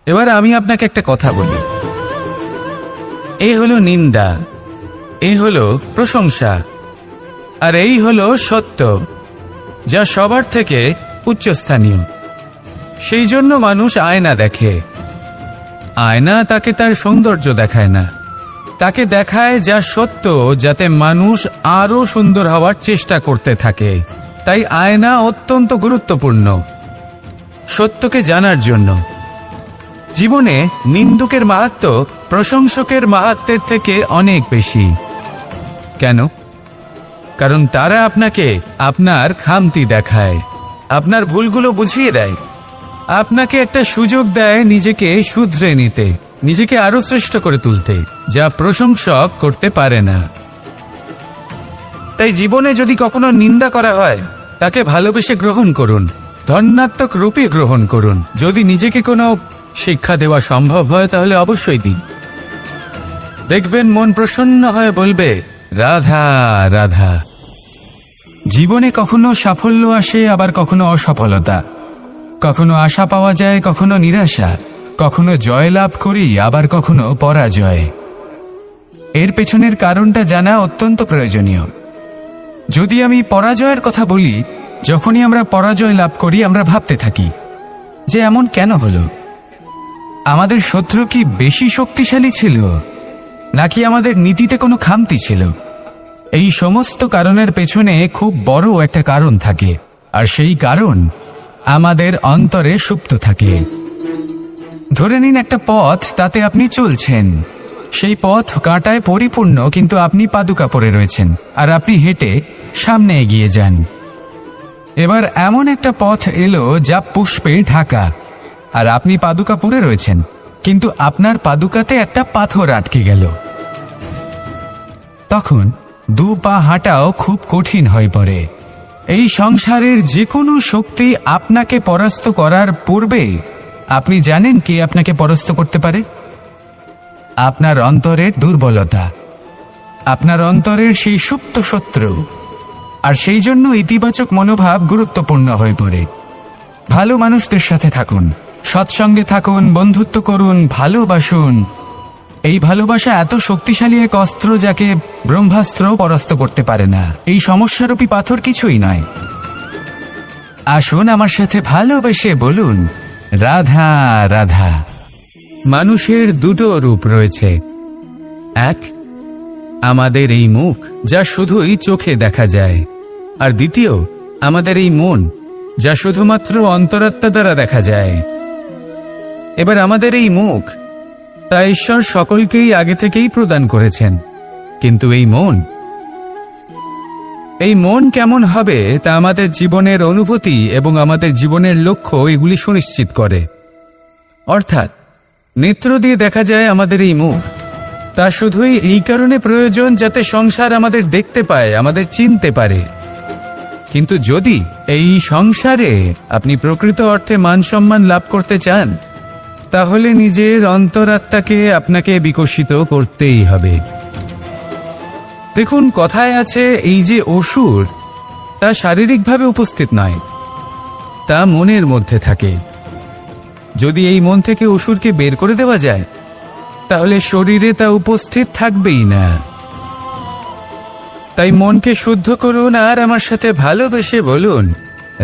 এবার আমি আপনাকে একটা কথা বলি, এ হলো নিন্দা, এ হলো প্রশংসা, আর এই হলো সত্য, যা সবার থেকে উচ্চস্থানীয়। সেই জন্য মানুষ আয়না দেখে। আয়না তাকে তার সৌন্দর্য দেখায় না, তাকে দেখায় যা সত্য, যাতে মানুষ আরো সুন্দর হওয়ার চেষ্টা করতে থাকে। তাই আয়না অত্যন্ত গুরুত্বপূর্ণ সত্যকে জানার জন্য। জীবনে নিন্দুকের মাহাত্ম্য প্রশংসকের মাহাত্ম্যের থেকে অনেক বেশি। কেন? কারণ তারা আপনাকে আপনার খামতি দেখায়, আপনার ভুলগুলো বুঝিয়ে দেয়, আপনাকে একটা সুযোগ দেয় নিজেকে শুধরে নিতে, নিজেকে আরো শ্রেষ্ঠ করে তুলতে, যা প্রশংসক করতে পারে না। তাই জীবনে যদি কখনো নিন্দা করা হয় তাকে ভালোবেসে গ্রহণ করুন, ধন্যাত্মক রূপে গ্রহণ করুন। যদি নিজেকে কোনো শিক্ষা দেওয়া সম্ভব হয় তাহলে অবশ্যই দিন। দেখবেন মন প্রসন্ন হয়ে বলবে, রাধা রাধা। জীবনে কখনো সাফল্য আসে, আবার কখনো অসফলতা, কখনো আশা পাওয়া যায়, কখনো নিরাশা, কখনো জয় লাভ করি, আবার কখনো পরাজয়। এর পেছনের কারণটা জানা অত্যন্ত প্রয়োজনীয়। যদি আমি পরাজয়ের কথা বলি, যখনই আমরা পরাজয় লাভ করি আমরা ভাবতে থাকি যে এমন কেন হলো? আমাদের শত্রু কি বেশি শক্তিশালী ছিল, নাকি আমাদের নীতিতে কোনো খামতি ছিল? এই সমস্ত কারণের পেছনে খুব বড় একটা কারণ থাকে, আর সেই কারণ আমাদের অন্তরে সুপ্ত থাকে। ধরে নিন একটা পথ, তাতে আপনি চলছেন। সেই পথ কাঁটায় পরিপূর্ণ, কিন্তু আপনি পাদুকা পরে রয়েছেন আর আপনি হেঁটে সামনে এগিয়ে যান। এবার এমন একটা পথ এলো যা পুষ্পে ঢাকা, আর আপনি পাদুকা পরে রয়েছেন, কিন্তু আপনার পাদুকাতে একটা পাথর আটকে গেল। তখন দু পা হাঁটাও খুব কঠিন হয়ে পড়ে। এই সংসারের যে কোনো শক্তি আপনাকে পরাস্ত করার পূর্বে আপনি জানেন কে আপনাকে পরাস্ত করতে পারে? আপনার অন্তরের দুর্বলতা, আপনার অন্তরের সেই সুপ্ত শত্রু। আর সেই জন্য ইতিবাচক মনোভাব গুরুত্বপূর্ণ হয়ে পড়ে। ভালো মানুষদের সাথে থাকুন, সৎসঙ্গে থাকুন, বন্ধুত্ব করুন, ভালোবাসুন। এই ভালোবাসা এত শক্তিশালী এক অস্ত্র যাকে ব্রহ্মাস্ত্র পরাস্ত করতে পারে না। এই সমস্যারূপী পাথর কিছুই নয়। আসুন আমার সাথে ভালোবেসে বলুন, রাধা রাধা। মানুষের দুটো রূপ রয়েছে। এক, আমাদের এই মুখ যা শুধুই চোখে দেখা যায়, আর দ্বিতীয় আমাদের এই মন যা শুধুমাত্র অন্তরাত্মা দ্বারা দেখা যায়। এবার আমাদের এই মুখ তা ঈশ্বর সকলকেই আগে থেকেই প্রদান করেছেন, কিন্তু এই মন কেমন হবে তা আমাদের জীবনের অনুভূতি এবং আমাদের জীবনের লক্ষ্য এগুলি সুনিশ্চিত করে। অর্থাৎ নেত্র দিয়ে দেখা যায় আমাদের এই মুখ, তা শুধুই এই কারণে প্রয়োজন যাতে সংসার আমাদের দেখতে পায়, আমাদের চিনতে পারে। কিন্তু যদি এই সংসারে আপনি প্রকৃত অর্থে মান সম্মান লাভ করতে চান, তাহলে নিজের অন্তরাত্মাকে আপনাকে বিকশিত করতেই হবে। দেখুন, কথায় আছে এই যে অসুর, তা শারীরিকভাবে উপস্থিত নয়, তা মনের মধ্যে থাকে। যদি এই মন থেকে অসুরকে বের করে দেওয়া যায়, তাহলে শরীরে তা উপস্থিত থাকবেই না। তাই মনকে শুদ্ধ করুন আর আমার সাথে ভালোবেসে বলুন,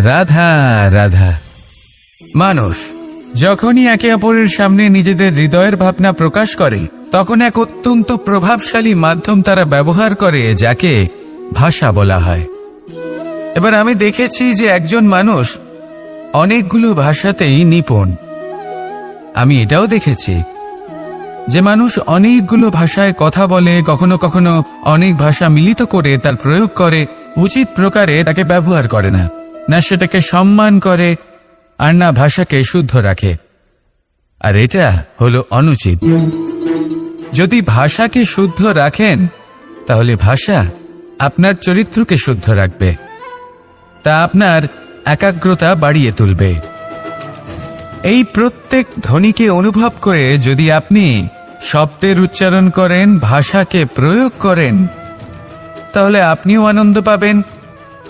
রাধা রাধা। মানুষ যখনই একে অপরের সামনে নিজেদের হৃদয়ের ভাবনা প্রকাশ করে, তখন এক অত্যন্ত প্রভাবশালী মাধ্যম তারা ব্যবহার করে, যাকে ভাষা বলা হয়। এবার আমি দেখেছি যে একজন মানুষ অনেকগুলো ভাষাতেই নিপুণ। আমি এটাও দেখেছি যে মানুষ অনেকগুলো ভাষায় কথা বলে, কখনো কখনো অনেক ভাষা মিলিত করে তার প্রয়োগ করে, উচিত প্রকারে তাকে ব্যবহার করে না, না সেটাকে সম্মান করে, আর না ভাষাকে শুদ্ধ রাখে। আর এটা হলো অনুচিত। যদি ভাষাকে শুদ্ধ রাখেন, তাহলে ভাষা আপনার চরিত্রকে শুদ্ধ রাখবে, তা আপনার একাগ্রতা বাড়িয়ে তুলবে। এই প্রত্যেক ধ্বনিকে অনুভব করে যদি আপনি শব্দের উচ্চারণ করেন, ভাষাকে প্রয়োগ করেন, তাহলে আপনিও আনন্দ পাবেন,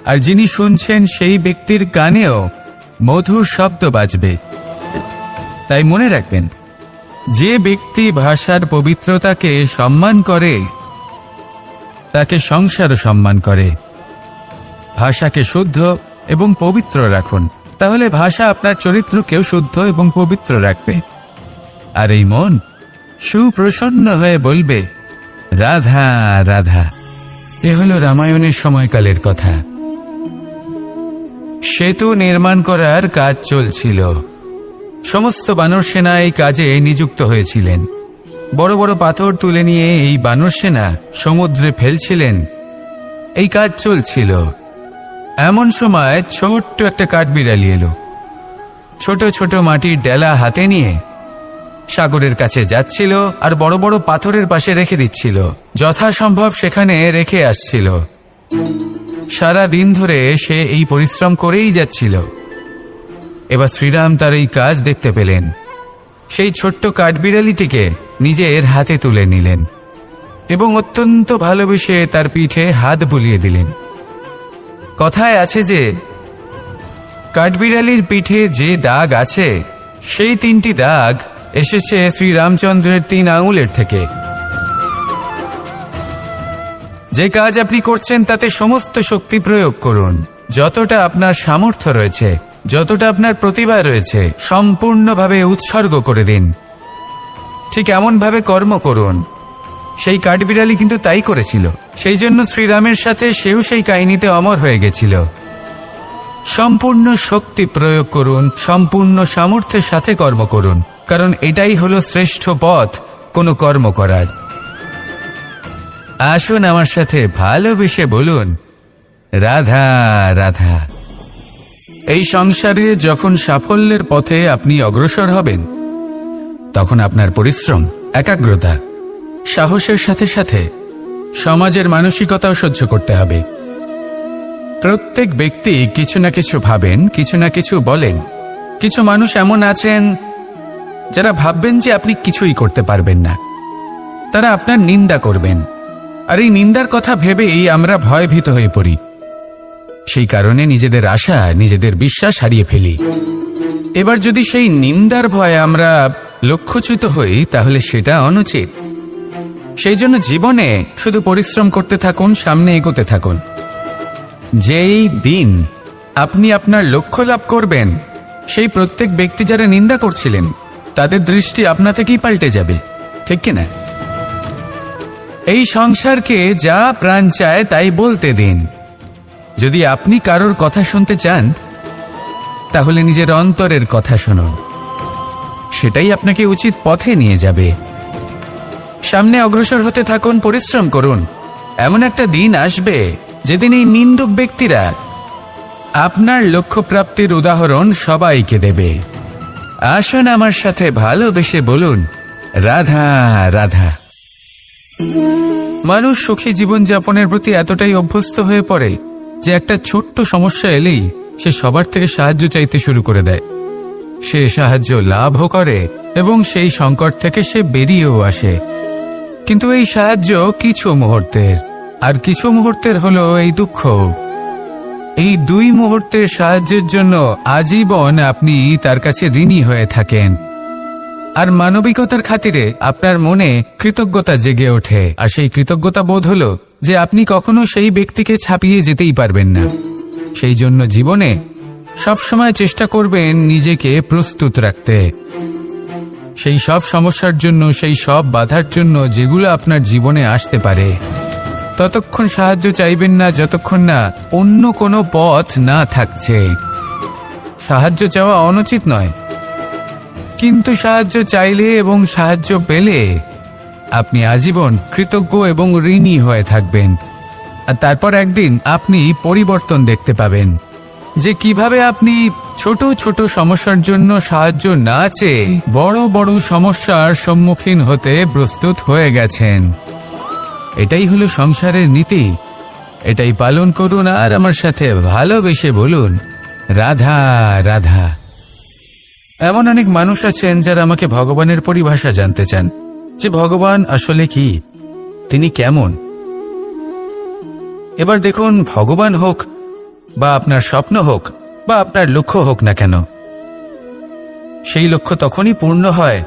আর যিনি শুনছেন সেই ব্যক্তির কানেও মধুর শব্দ বাজবে। তাই মনে রাখবেন, যে ব্যক্তি ভাষার পবিত্রতাকে সম্মান করে, তাকে সংসারও সম্মান করে। ভাষাকে শুদ্ধ এবং পবিত্র রাখুন, তাহলে ভাষা আপনার চরিত্রকেও শুদ্ধ এবং পবিত্র রাখবে। আর এই মন সুপ্রসন্ন হয়ে বলবে, রাধা রাধা। এ হলো রামায়ণের সময়কালের কথা। সেতু নির্মাণ করার কাজ চলছিল। সমস্ত বানর সেনা এই কাজে নিযুক্ত হয়েছিলেন। বড় বড় পাথর তুলে নিয়ে এই বানর সেনা সমুদ্রে ফেলছিলেন। এই কাজ চলছিল। এমন সময় ছোট্ট একটা কাঠবিড়ালি এলো। ছোট ছোট মাটির ডেলা হাতে নিয়ে সাগরের কাছে যাচ্ছিল, আর বড় বড় পাথরের পাশে রেখে দিচ্ছিল, যথাসম্ভব সেখানে রেখে আসছিল। সারা দিন ধরে সে এই পরিশ্রম করেই যাচ্ছিল। এবার শ্রীরাম তার এই কাজ দেখতে পেলেন। সেই ছোট্ট কাঠবিড়ালিটিকে নিজের হাতে তুলে নিলেন এবং অত্যন্ত ভালোবেসে তার পিঠে হাত বুলিয়ে দিলেন। কথায় আছে যে কাঠবিড়ালির পিঠে যে দাগ আছে সেই 3টি দাগ এসেছে শ্রীরামচন্দ্রের 3 আঙুলের থেকে। যে কাজ আপনি করছেন তাতে সমস্ত শক্তি প্রয়োগ করুন, যতটা আপনার সামর্থ্য রয়েছে, যতটা আপনার প্রতিভা রয়েছে সম্পূর্ণভাবে উৎসর্গ করে দিন। ঠিক এমনভাবে কর্ম করুন। সেই কাঠবিড়ালি কিন্তু তাই করেছিল। সেই জন্য শ্রীরামের সাথে সেও সেই কাহিনীতে অমর হয়ে গেছিল। সম্পূর্ণ শক্তি প্রয়োগ করুন, সম্পূর্ণ সামর্থ্যের সাথে কর্ম করুন, কারণ এটাই হলো শ্রেষ্ঠ পথ কোনো কর্ম করার। আসুন আমার সাথে ভালোবেসে বলুন, রাধা রাধা। এই সংসারে যখন সাফল্যের পথে আপনি অগ্রসর হবেন, তখন আপনার পরিশ্রম, একাগ্রতা, সাহসের সাথে সাথে সমাজের মানসিকতাও সহ্য করতে হবে। প্রত্যেক ব্যক্তি কিছু না কিছু ভাবেন, কিছু না কিছু বলেন। কিছু মানুষ এমন আছেন যারা ভাববেন যে আপনি কিছুই করতে পারবেন না। তারা আপনার নিন্দা করবেন, আর এই নিন্দার কথা ভেবেই আমরা ভয়ভীত হয়ে পড়ি। সেই কারণে নিজেদের আশা, নিজেদের বিশ্বাস হারিয়ে ফেলি। এবার যদি সেই নিন্দার ভয়ে আমরা লক্ষ্যচ্যুত হই, তাহলে সেটা অনুচিত। সেই জন্য জীবনে শুধু পরিশ্রম করতে থাকুন, সামনে এগোতে থাকুন। যেই দিন আপনি আপনার লক্ষ্য লাভ করবেন, সেই প্রত্যেক ব্যক্তি যারা নিন্দা করছিলেন তাদের দৃষ্টি আপনা থেকেই পাল্টে যাবে, ঠিক কিনা? এই সংসারকে যা প্রাণ চায় তাই বলতে দিন। যদি আপনি কারোর কথা শুনতে চান, তাহলে নিজের অন্তরের কথা শুনুন। সেটাই আপনাকে উচিত পথে নিয়ে যাবে। সামনে অগ্রসর হতে থাকুন, পরিশ্রম করুন। এমন একটা দিন আসবে যেদিন এই নিন্দুক ব্যক্তিরা আপনার লক্ষ্য প্রাপ্তির উদাহরণ সবাইকে দেবে। আসুন আমার সাথে ভালোবেসে বলুন, রাধা রাধা। মানুষ সুখী জীবনযাপনের প্রতি এতটাই অভ্যস্ত হয়ে পড়ে যে একটা ছোট্ট সমস্যা এলেই সে সবার থেকে সাহায্য চাইতে শুরু করে দেয়। সে সাহায্য লাভও করে এবং সেই সংকট থেকে সে বেরিয়েও আসে। কিন্তু এই সাহায্য কিছু মুহূর্তের, আর কিছু মুহূর্তের হলো এই দুঃখ। এই 2 মুহূর্তের সাহায্যের জন্য আজীবন আপনি তার কাছে ঋণী হয়ে থাকেন। আর মানবিকতার খাতিরে আপনার মনে কৃতজ্ঞতা জেগে ওঠে। আর সেই কৃতজ্ঞতা বোধ হলো যে আপনি কখনো সেই ব্যক্তিকে ছাপিয়ে যেতেই পারবেন না। সেই জন্য জীবনে সবসময় চেষ্টা করবেন নিজেকে প্রস্তুত রাখতে সেই সব সমস্যার জন্য, সেই সব বাধার জন্য যেগুলো আপনার জীবনে আসতে পারে। ততক্ষণ সাহায্য চাইবেন না যতক্ষণ না অন্য কোনো পথ না থাকছে। সাহায্য চাওয়া অনুচিত নয়, কিন্তু সাহায্য চাইলে এবং সাহায্য পেলে আপনি আজীবন কৃতজ্ঞ এবং ঋণী হয়ে থাকবেন। আর তারপর একদিন আপনি পরিবর্তন দেখতে পাবেন যে কিভাবে আপনি ছোট ছোট সমস্যার জন্য সাহায্য না চেয়ে বড় বড় সমস্যার সম্মুখীন হতে প্রস্তুত হয়ে গেছেন। এটাই হলো সংসারের নীতি। এটাই পালন করুন আর আমার সাথে ভালোবেসে বলুন, রাধা রাধা। এমন অনেক মানুষ আছেন যারা আমাকে ভগবানের পরিভাষা জানতে চান, যে ভগবান আসলে কি, তিনি কেমন। এবার দেখুন, ভগবান হোক বা আপনার স্বপ্ন হোক বা আপনার লক্ষ্য হোক না কেন, সেই লক্ষ্য তখনই পূর্ণ হয়,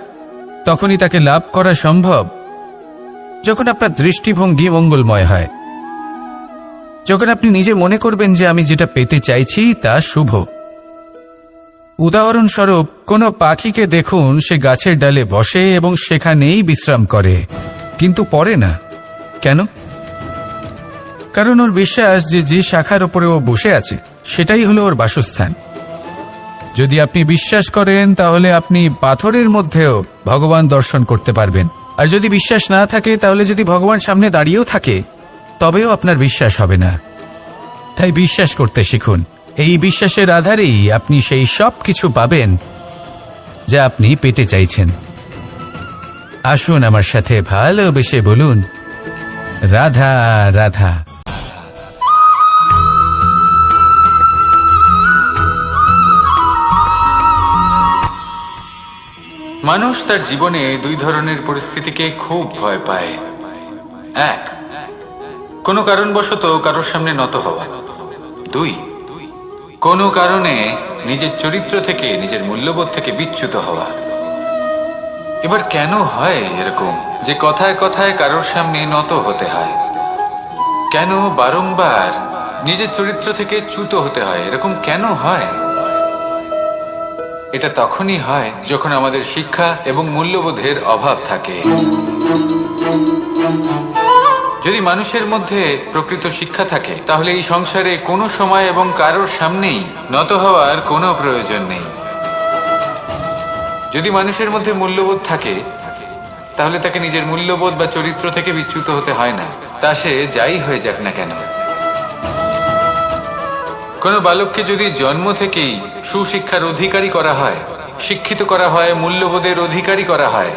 তখনই তাকে লাভ করা সম্ভব যখন আপনার দৃষ্টিভঙ্গি মঙ্গলময় হয়। যখন আপনি নিজে মনে করবেন যে আমি যেটা পেতে চাইছি তা শুভ। উদাহরণস্বরূপ, কোনো পাখিকে দেখুন, সে গাছের ডালে বসে এবং সেখানেই বিশ্রাম করে, কিন্তু পড়ে না। কেন? কারণ ওর বিশ্বাস যে যে শাখার উপরে ও বসে আছে সেটাই হলো ওর বাসস্থান। যদি আপনি বিশ্বাস করেন তাহলে আপনি পাথরের মধ্যেও ভগবান দর্শন করতে পারবেন। আর যদি বিশ্বাস না থাকে, তাহলে যদি ভগবান সামনে দাঁড়িয়েও থাকে তবেও আপনার বিশ্বাস হবে না। তাই বিশ্বাস করতে শিখুন। এই বিশ্বাসের আধারেই আপনি সেই সব কিছু পাবেন যা আপনি পেতে চাইছেন। আসুন আমার সাথে ভালোবেসে বলুন, রাধা রাধা। মানুষ তার জীবনে দুই ধরনের পরিস্থিতিকে খুব ভয় পায়। এক, কোনো কারণবশত কারোর সামনে নত হওয়া। দুই, কোনো কারণে নিজের চরিত্র থেকে, নিজের মূল্যবোধ থেকে বিচ্যুত হওয়া। এবার কেন হয় এরকম যে কথায় কথায় কারোর সামনে নত হতে হয়? কেন বারংবার নিজের চরিত্র থেকে চ্যুত হতে হয়? এরকম কেন হয়? এটা তখনই হয় যখন আমাদের শিক্ষা এবং মূল্যবোধের অভাব থাকে। যদি মানুষের মধ্যে প্রকৃত শিক্ষা থাকে তাহলে এই সংসারে কোনো সময় এবং কারোর সামনেই নত হওয়ার কোনো প্রয়োজন নেই। যদি মানুষের মধ্যে মূল্যবোধ থাকে তাহলে তাকে নিজের মূল্যবোধ বা চরিত্র থেকে বিচ্যুত হতে হয় না, তা সে যাই হয়ে যাক না কেন। কোনো বালককে যদি জন্ম থেকেই সুশিক্ষার অধিকারী করা হয়, শিক্ষিত করা হয়, মূল্যবোধের অধিকারী করা হয়,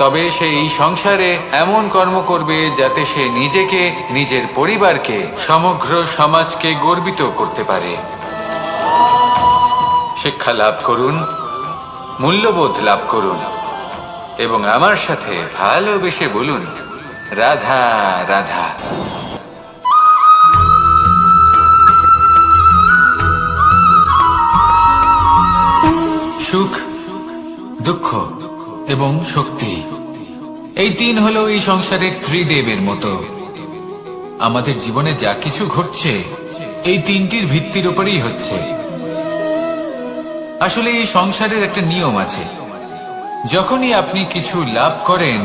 তবে সে এই সংসারে এমন কর্ম করবে যাতে সে নিজেকে, নিজের পরিবারকে, সমগ্র সমাজকে গর্বিত করতে পারে। শিক্ষা লাভ করুন, মূল্যবোধ লাভ করুন এবং আমার সাথে ভালোবেসে বলুন, রাধা রাধা। সুখ, দুঃখ এবং শক্তি, এই তিন হলো এই সংসারের ত্রিদেবের মতো। আমাদের জীবনে যা কিছু ঘটছে এই তিনটির ভিত্তির উপরেই হচ্ছে। আসলে এই সংসারের একটা নিয়ম আছে, যখনই আপনি কিছু লাভ করেন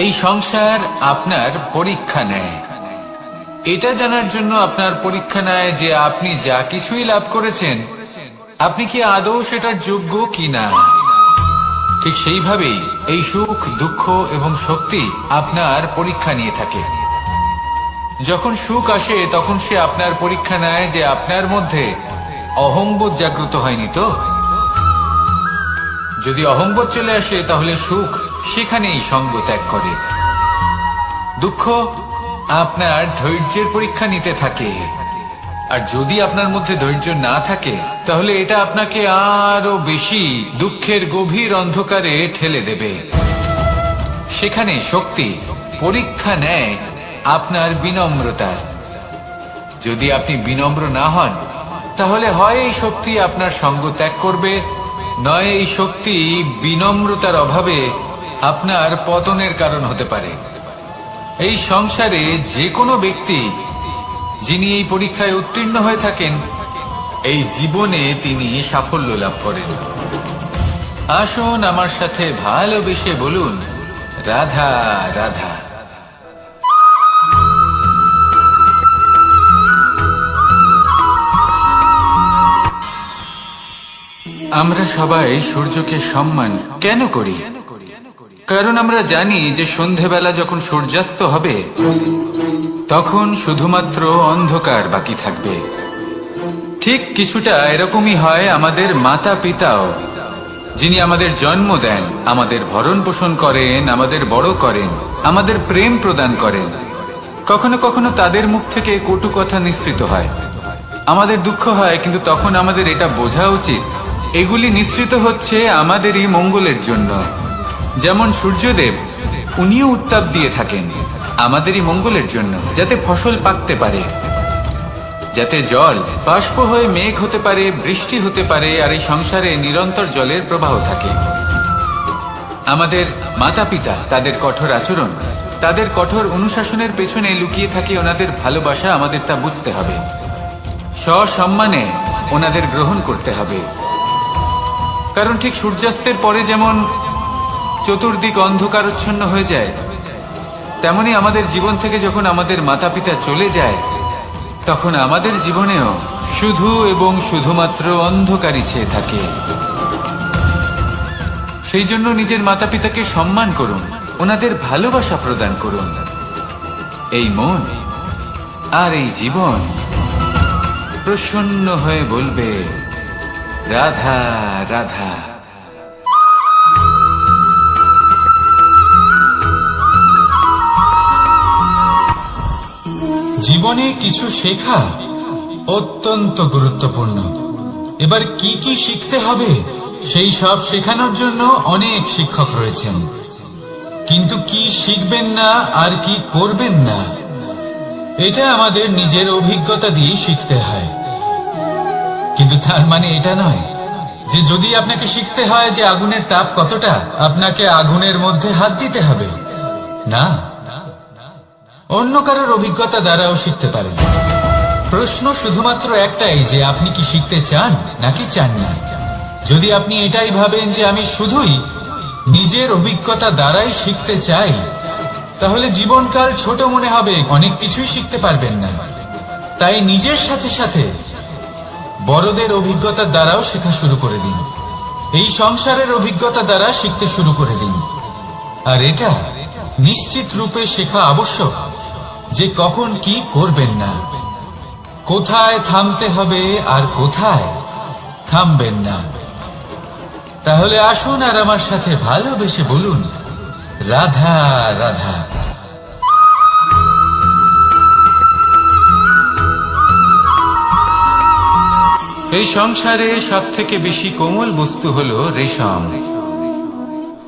এই সংসার আপনার পরীক্ষা নেয়। এটা জানার জন্য আপনার পরীক্ষা নেয় যে আপনি যা কিছুই লাভ করেছেন আপনি কি আদৌ সেটার যোগ্য কিনা। ঠিক সেইভাবেই এই সুখ, দুঃখ এবং শক্তি আপনার পরীক্ষা নিয়ে থাকে। যখন সুখ আসে তখন সে আপনার পরীক্ষা নেয় যে আপনার মধ্যে অহংবোধ জাগ্রত হয়নি তো। যদি অহংবোধ চলে আসে তাহলে সুখ সেখানেই সঙ্গ ত্যাগ করে। দুঃখ আপনার ধৈর্যের পরীক্ষা নিতে থাকে, আর যদি আপনার মধ্যে ধৈর্য না থাকে তাহলে এটা আপনাকে আরো বেশি দুঃখের গভীর অন্ধকারে ঠেলে দেবে। সেখানে শক্তি পরীক্ষা নেয় আপনার বিনম্রতার। যদি আপনি বিনম্র না হন তাহলে হয় এই শক্তি আপনার সঙ্গ ত্যাগ করবে, নয় এই শক্তি বিনম্রতার অভাবে আপনার পতনের কারণ হতে পারে। এই সংসারে যে কোনো ব্যক্তি যিনি এই পরীক্ষায় উত্তীর্ণ হয়ে থাকেন এই জীবনে তিনি সাফল্য লাভ করেন। আসুন আমার সাথে ভালোবেসে বলুন, রাধা রাধা। আমরা সবাই সূর্যকে সম্মান কেন করি? কারণ আমরা জানি যে সন্ধেবেলা যখন সূর্যাস্ত হবে তখন শুধুমাত্র অন্ধকার বাকি থাকবে। ঠিক কিছুটা এরকমই হয় আমাদের মাতা পিতাও, যিনি আমাদের জন্ম দেন, আমাদের ভরণ পোষণ করেন, আমাদের বড় করেন, আমাদের প্রেম প্রদান করেন। কখনো কখনো তাদের মুখ থেকে কটু কথা নিঃসৃত হয়, আমাদের দুঃখ হয়, কিন্তু তখন আমাদের এটা বোঝা উচিত এগুলি নিঃসৃত হচ্ছে আমাদেরই মঙ্গলের জন্য। যেমন সূর্যদেব, উনিও উত্তাপ দিয়ে থাকেন আমাদেরই মঙ্গলের জন্য, যাতে ফসল পাকতে পারে, যাতে জল বাষ্প হয়ে মেঘ হতে পারে, বৃষ্টি হতে পারে, আর এই সংসারে নিরন্তর জলের প্রবাহ থাকে। আমাদের মাতা পিতা, তাদের কঠোর আচরণ, তাদের কঠোর অনুশাসনের পেছনে লুকিয়ে থাকে ওনাদের ভালোবাসা। আমাদের তা বুঝতে হবে, সসম্মানে ওনাদের গ্রহণ করতে হবে। কারণ ঠিক সূর্যাস্তের পরে যেমন চতুর্দিক অন্ধকারচ্ছন্ন হয়ে যায়, তেমনি আমাদের জীবন থেকে যখন আমাদের মাতা পিতা চলে যায় তখন আমাদের জীবনেও শুধু এবং শুধুমাত্র অন্ধকারই ছেয়ে থাকে। সেই জন্য নিজের মাতা পিতাকে সম্মান করুন, ওনাদের ভালোবাসা প্রদান করুন। এই মন আর এই জীবন প্রসন্ন হয়ে বলবে, রাধা রাধা। জীবনে কিছু শেখা অত্যন্ত গুরুত্বপূর্ণ। এবার কি কি শিখতে হবে সেই সব শেখানোর জন্য অনেক শিক্ষক রয়েছেন, কিন্তু কি শিখবেন না আর কি করবেন না এটা আমাদের নিজের অভিজ্ঞতা দিয়ে শিখতে হয়। কিন্তু তার মানে এটা নয় যে যদি আপনাকে শিখতে হয় যে আগুনের তাপ কতটা, আপনাকে আগুনের মধ্যে হাত দিতে হবে। না, অন্য কারোর অভিজ্ঞতা দ্বারাও শিখতে পারেন। প্রশ্ন শুধুমাত্র একটাই যে আপনি কি শিখতে চান নাকি চান না। যদি আপনি এটাই ভাবেন যে আমি শুধুই নিজের অভিজ্ঞতা দ্বারাই শিখতে চাই, তাহলে জীবনকাল ছোট মনে হবে, অনেক কিছুই শিখতে পারবেন না। তাই নিজের সাথে সাথে বড়দের অভিজ্ঞতার দ্বারাও শেখা শুরু করে দিন। এই সংসারের অভিজ্ঞতা দ্বারা শিখতে শুরু করে দিন। আর এটা নিশ্চিত রূপে শেখা আবশ্যক যে কখন কি করবেন না, কোথায় থামতে হবে আর কোথায় থামবেন না। তাহলে আসুন আর আমার সাথে ভালোবেসে বলুন, রাধা রাধা। এই সংসারে সব থেকে বেশি কোমল বস্তু হলো রেশম।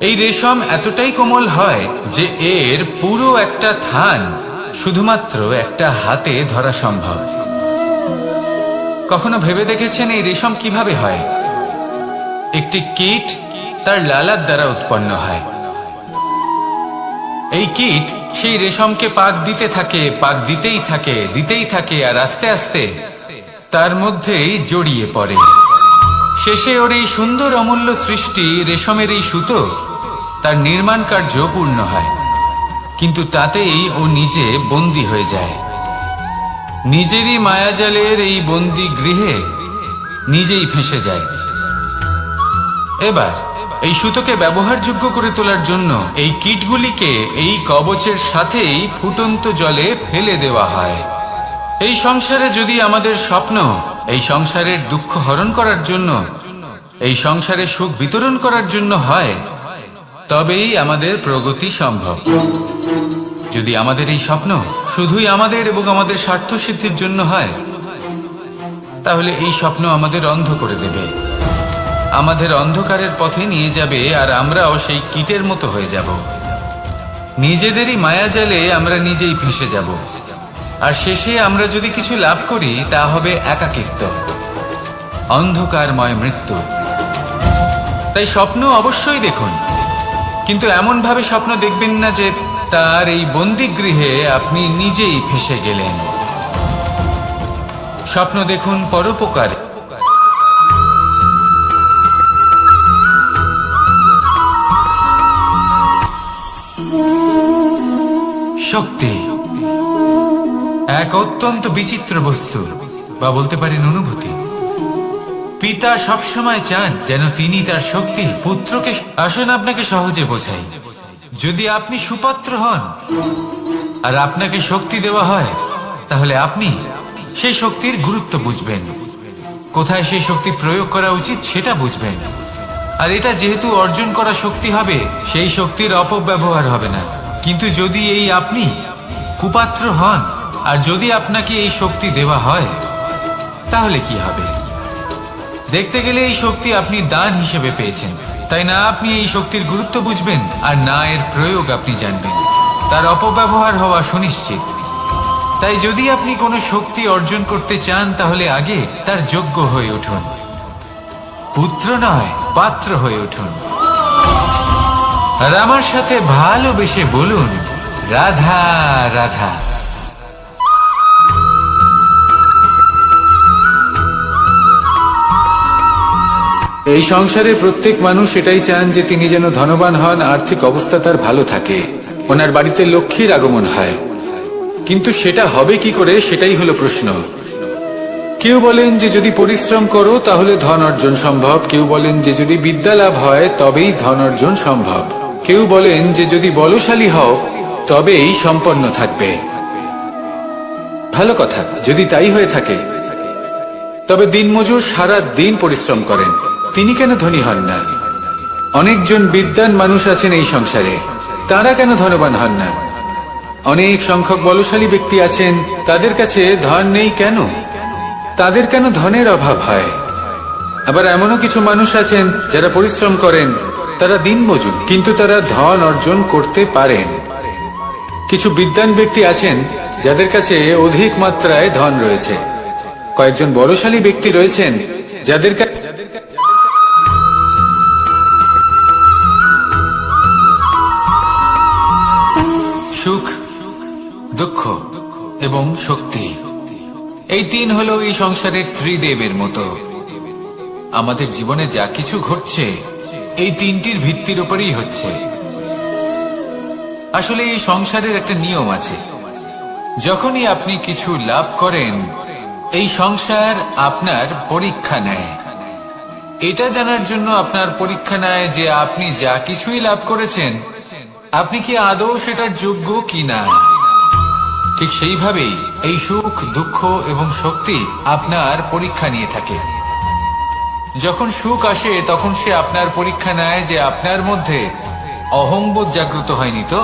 এই রেশম এতটাই কোমল হয় যে এর পুরো একটা থান শুধুমাত্র একটা হাতে ধরা সম্ভব। কখনো ভেবে দেখেছেন এই রেশম কিভাবে হয়? একটি কীট তার লালার দ্বারা উৎপন্ন হয়। এই কীট সেই রেশমকে পাক দিতে থাকে, পাক দিতেই থাকে আর আস্তে আস্তে তার মধ্যেই জড়িয়ে পড়ে। শেষে ওর এই সুন্দর অমূল্য সৃষ্টি রেশমের এই সুতো তার নির্মাণ কার্য পূর্ণ হয়, কিন্তু তাতেই ও নিজে বন্দী হয়ে যায়। নিজেরই মায়াজালের এই বন্দী গৃহে নিজেই ফেঁসে যায়। এবার এই সুতোকে ব্যবহারযোগ্য করে তোলার জন্য এই কীটগুলিকে এই কবচের সাথেই ফুটন্ত জলে ফেলে দেওয়া হয়। এই সংসারে যদি আমাদের স্বপ্ন এই সংসারের দুঃখ হরণ করার জন্য, এই সংসারে সুখ বিতরণ করার জন্য হয়, তবেই আমাদের প্রগতি সম্ভব। যদি আমাদের এই স্বপ্ন শুধুই আমাদের এবং আমাদের স্বার্থ সিদ্ধির জন্য হয়, তাহলে এই স্বপ্ন আমাদের অন্ধ করে দেবে, আমাদের অন্ধকারের পথে নিয়ে যাবে, আর আমরাও সেই কীটের মতো হয়ে যাব। নিজেদেরই মায়াজালে আমরা নিজেই ফেঁসে যাব, আর শেষে আমরা যদি কিছু লাভ করি তা হবে একাকিত্ব, অন্ধকারময় মৃত্যু। তাই স্বপ্ন অবশ্যই দেখুন, কিন্তু এমন ভাবে স্বপ্ন দেখবেন না যে তার এই বন্দিগৃহে আপনি নিজেই ফেঁসে গেলেন। স্বপ্ন দেখুন পরোপকার। শক্তি এক অত্যন্ত বিচিত্র বস্তু, বা বলতে পারেন অনুভূতি। পিতা সবসময় চান যেন তিনি তার শক্তি পুত্রকে। আসুন আপনাকে সহজে বোঝাই। যদি আপনি সুপাত্র হন আর আপনাকে শক্তি দেওয়া হয়, তাহলে আপনি সেই শক্তির গুরুত্ব বুঝবেন, কোথায় সেই শক্তি প্রয়োগ করা উচিত সেটা বুঝবেন। আর এটা যেহেতু অর্জন করা শক্তি হবে, সেই শক্তির অপব্যবহার হবে না। কিন্তু যদি এই আপনি কুপাত্র হন আর যদি আপনাকে এই শক্তি দেওয়া হয়, তাহলে কি হবে? দেখতে গেলে এই শক্তি আপনি দান হিসেবে পেয়েছেন, তাই না আপনি এই শক্তির গুরুত্ব বুঝবেন আর না এর প্রয়োগ আপনি জানবেন। তার অপব্যবহার হওয়া সুনিশ্চিত। তাই যদি আপনি কোনো শক্তি অর্জন করতে চান, তাহলে আগে তার যোগ্য হয়ে উঠুন, পুত্র নয় পাত্র হয়ে উঠুন। আর আমার সাথে ভালোবেসে বলুন, রাধা রাধা। এই সংসারে প্রত্যেক মানুষ এটাই চান যে তিনি যেন ধনবান হন, আর্থিক অবস্থা তার ভালো থাকে, ওনার বাড়িতে লক্ষ্মীর আগমন হয়। কিন্তু সেটা হবে কি করে, সেটাই হলো প্রশ্ন। কেউ বলেন যে যদি পরিশ্রম করো তাহলে ধন অর্জন সম্ভব, কেউ বলেন যে যদি বিদ্যা লাভ হয় তবেই ধন অর্জন সম্ভব, কেউ বলেন যে যদি বলশালী হও তবেই সম্পন্ন থাকবে। ভালো কথা, যদি তাই হয়ে থাকে, তবে দিনমজুর সারা দিন পরিশ্রম করেন, তিনি কেন ধনী হন না? অনেকজন বিদ্বান মানুষ আছেন এই সংসারে, তারা কেন ধনবান হন না? অনেক সংখ্যক বলশালী ব্যক্তি আছেন, তাদের কাছে ধন নেই কেন? তাদের কেন ধনের অভাব হয়? আবার এমনও কিছু মানুষ আছেন যারা পরিশ্রম করেন, তারা দিনমজুর, কিন্তু তারা ধন অর্জন করতে পারেন। কিছু বিদ্বান ব্যক্তি আছেন যাদের কাছে অধিক মাত্রায় ধন রয়েছে। কয়েকজন বলশালী ব্যক্তি রয়েছেন যাদের কাছে সুখ, দুঃখ এবং শক্তি, এই তিন হলো এই সংসারের ত্রিদেবের মতো। আমাদের জীবনে যা কিছু ঘটছে এই তিনটির ভিত্তির উপরেই হচ্ছে। আসলে এই সংসারের একটা নিয়ম আছে, যখনই আপনি কিছু লাভ করেন এই সংসার আপনার পরীক্ষা নেয়। এটা জানার জন্য আপনার পরীক্ষা নেয় যে আপনি যা কিছুই লাভ করেছেন আপনি কি আদৌ সেটার যোগ্য কিনা। ঠিক সেইভাবেই এই সুখ, দুঃখ এবং শক্তি আপনার পরীক্ষা নিয়ে থাকে। যখন সুখ আসে তখন সে আপনার পরীক্ষা নেয় যে আপনার মধ্যে অহংবোধ জাগ্রত হয়নি তো।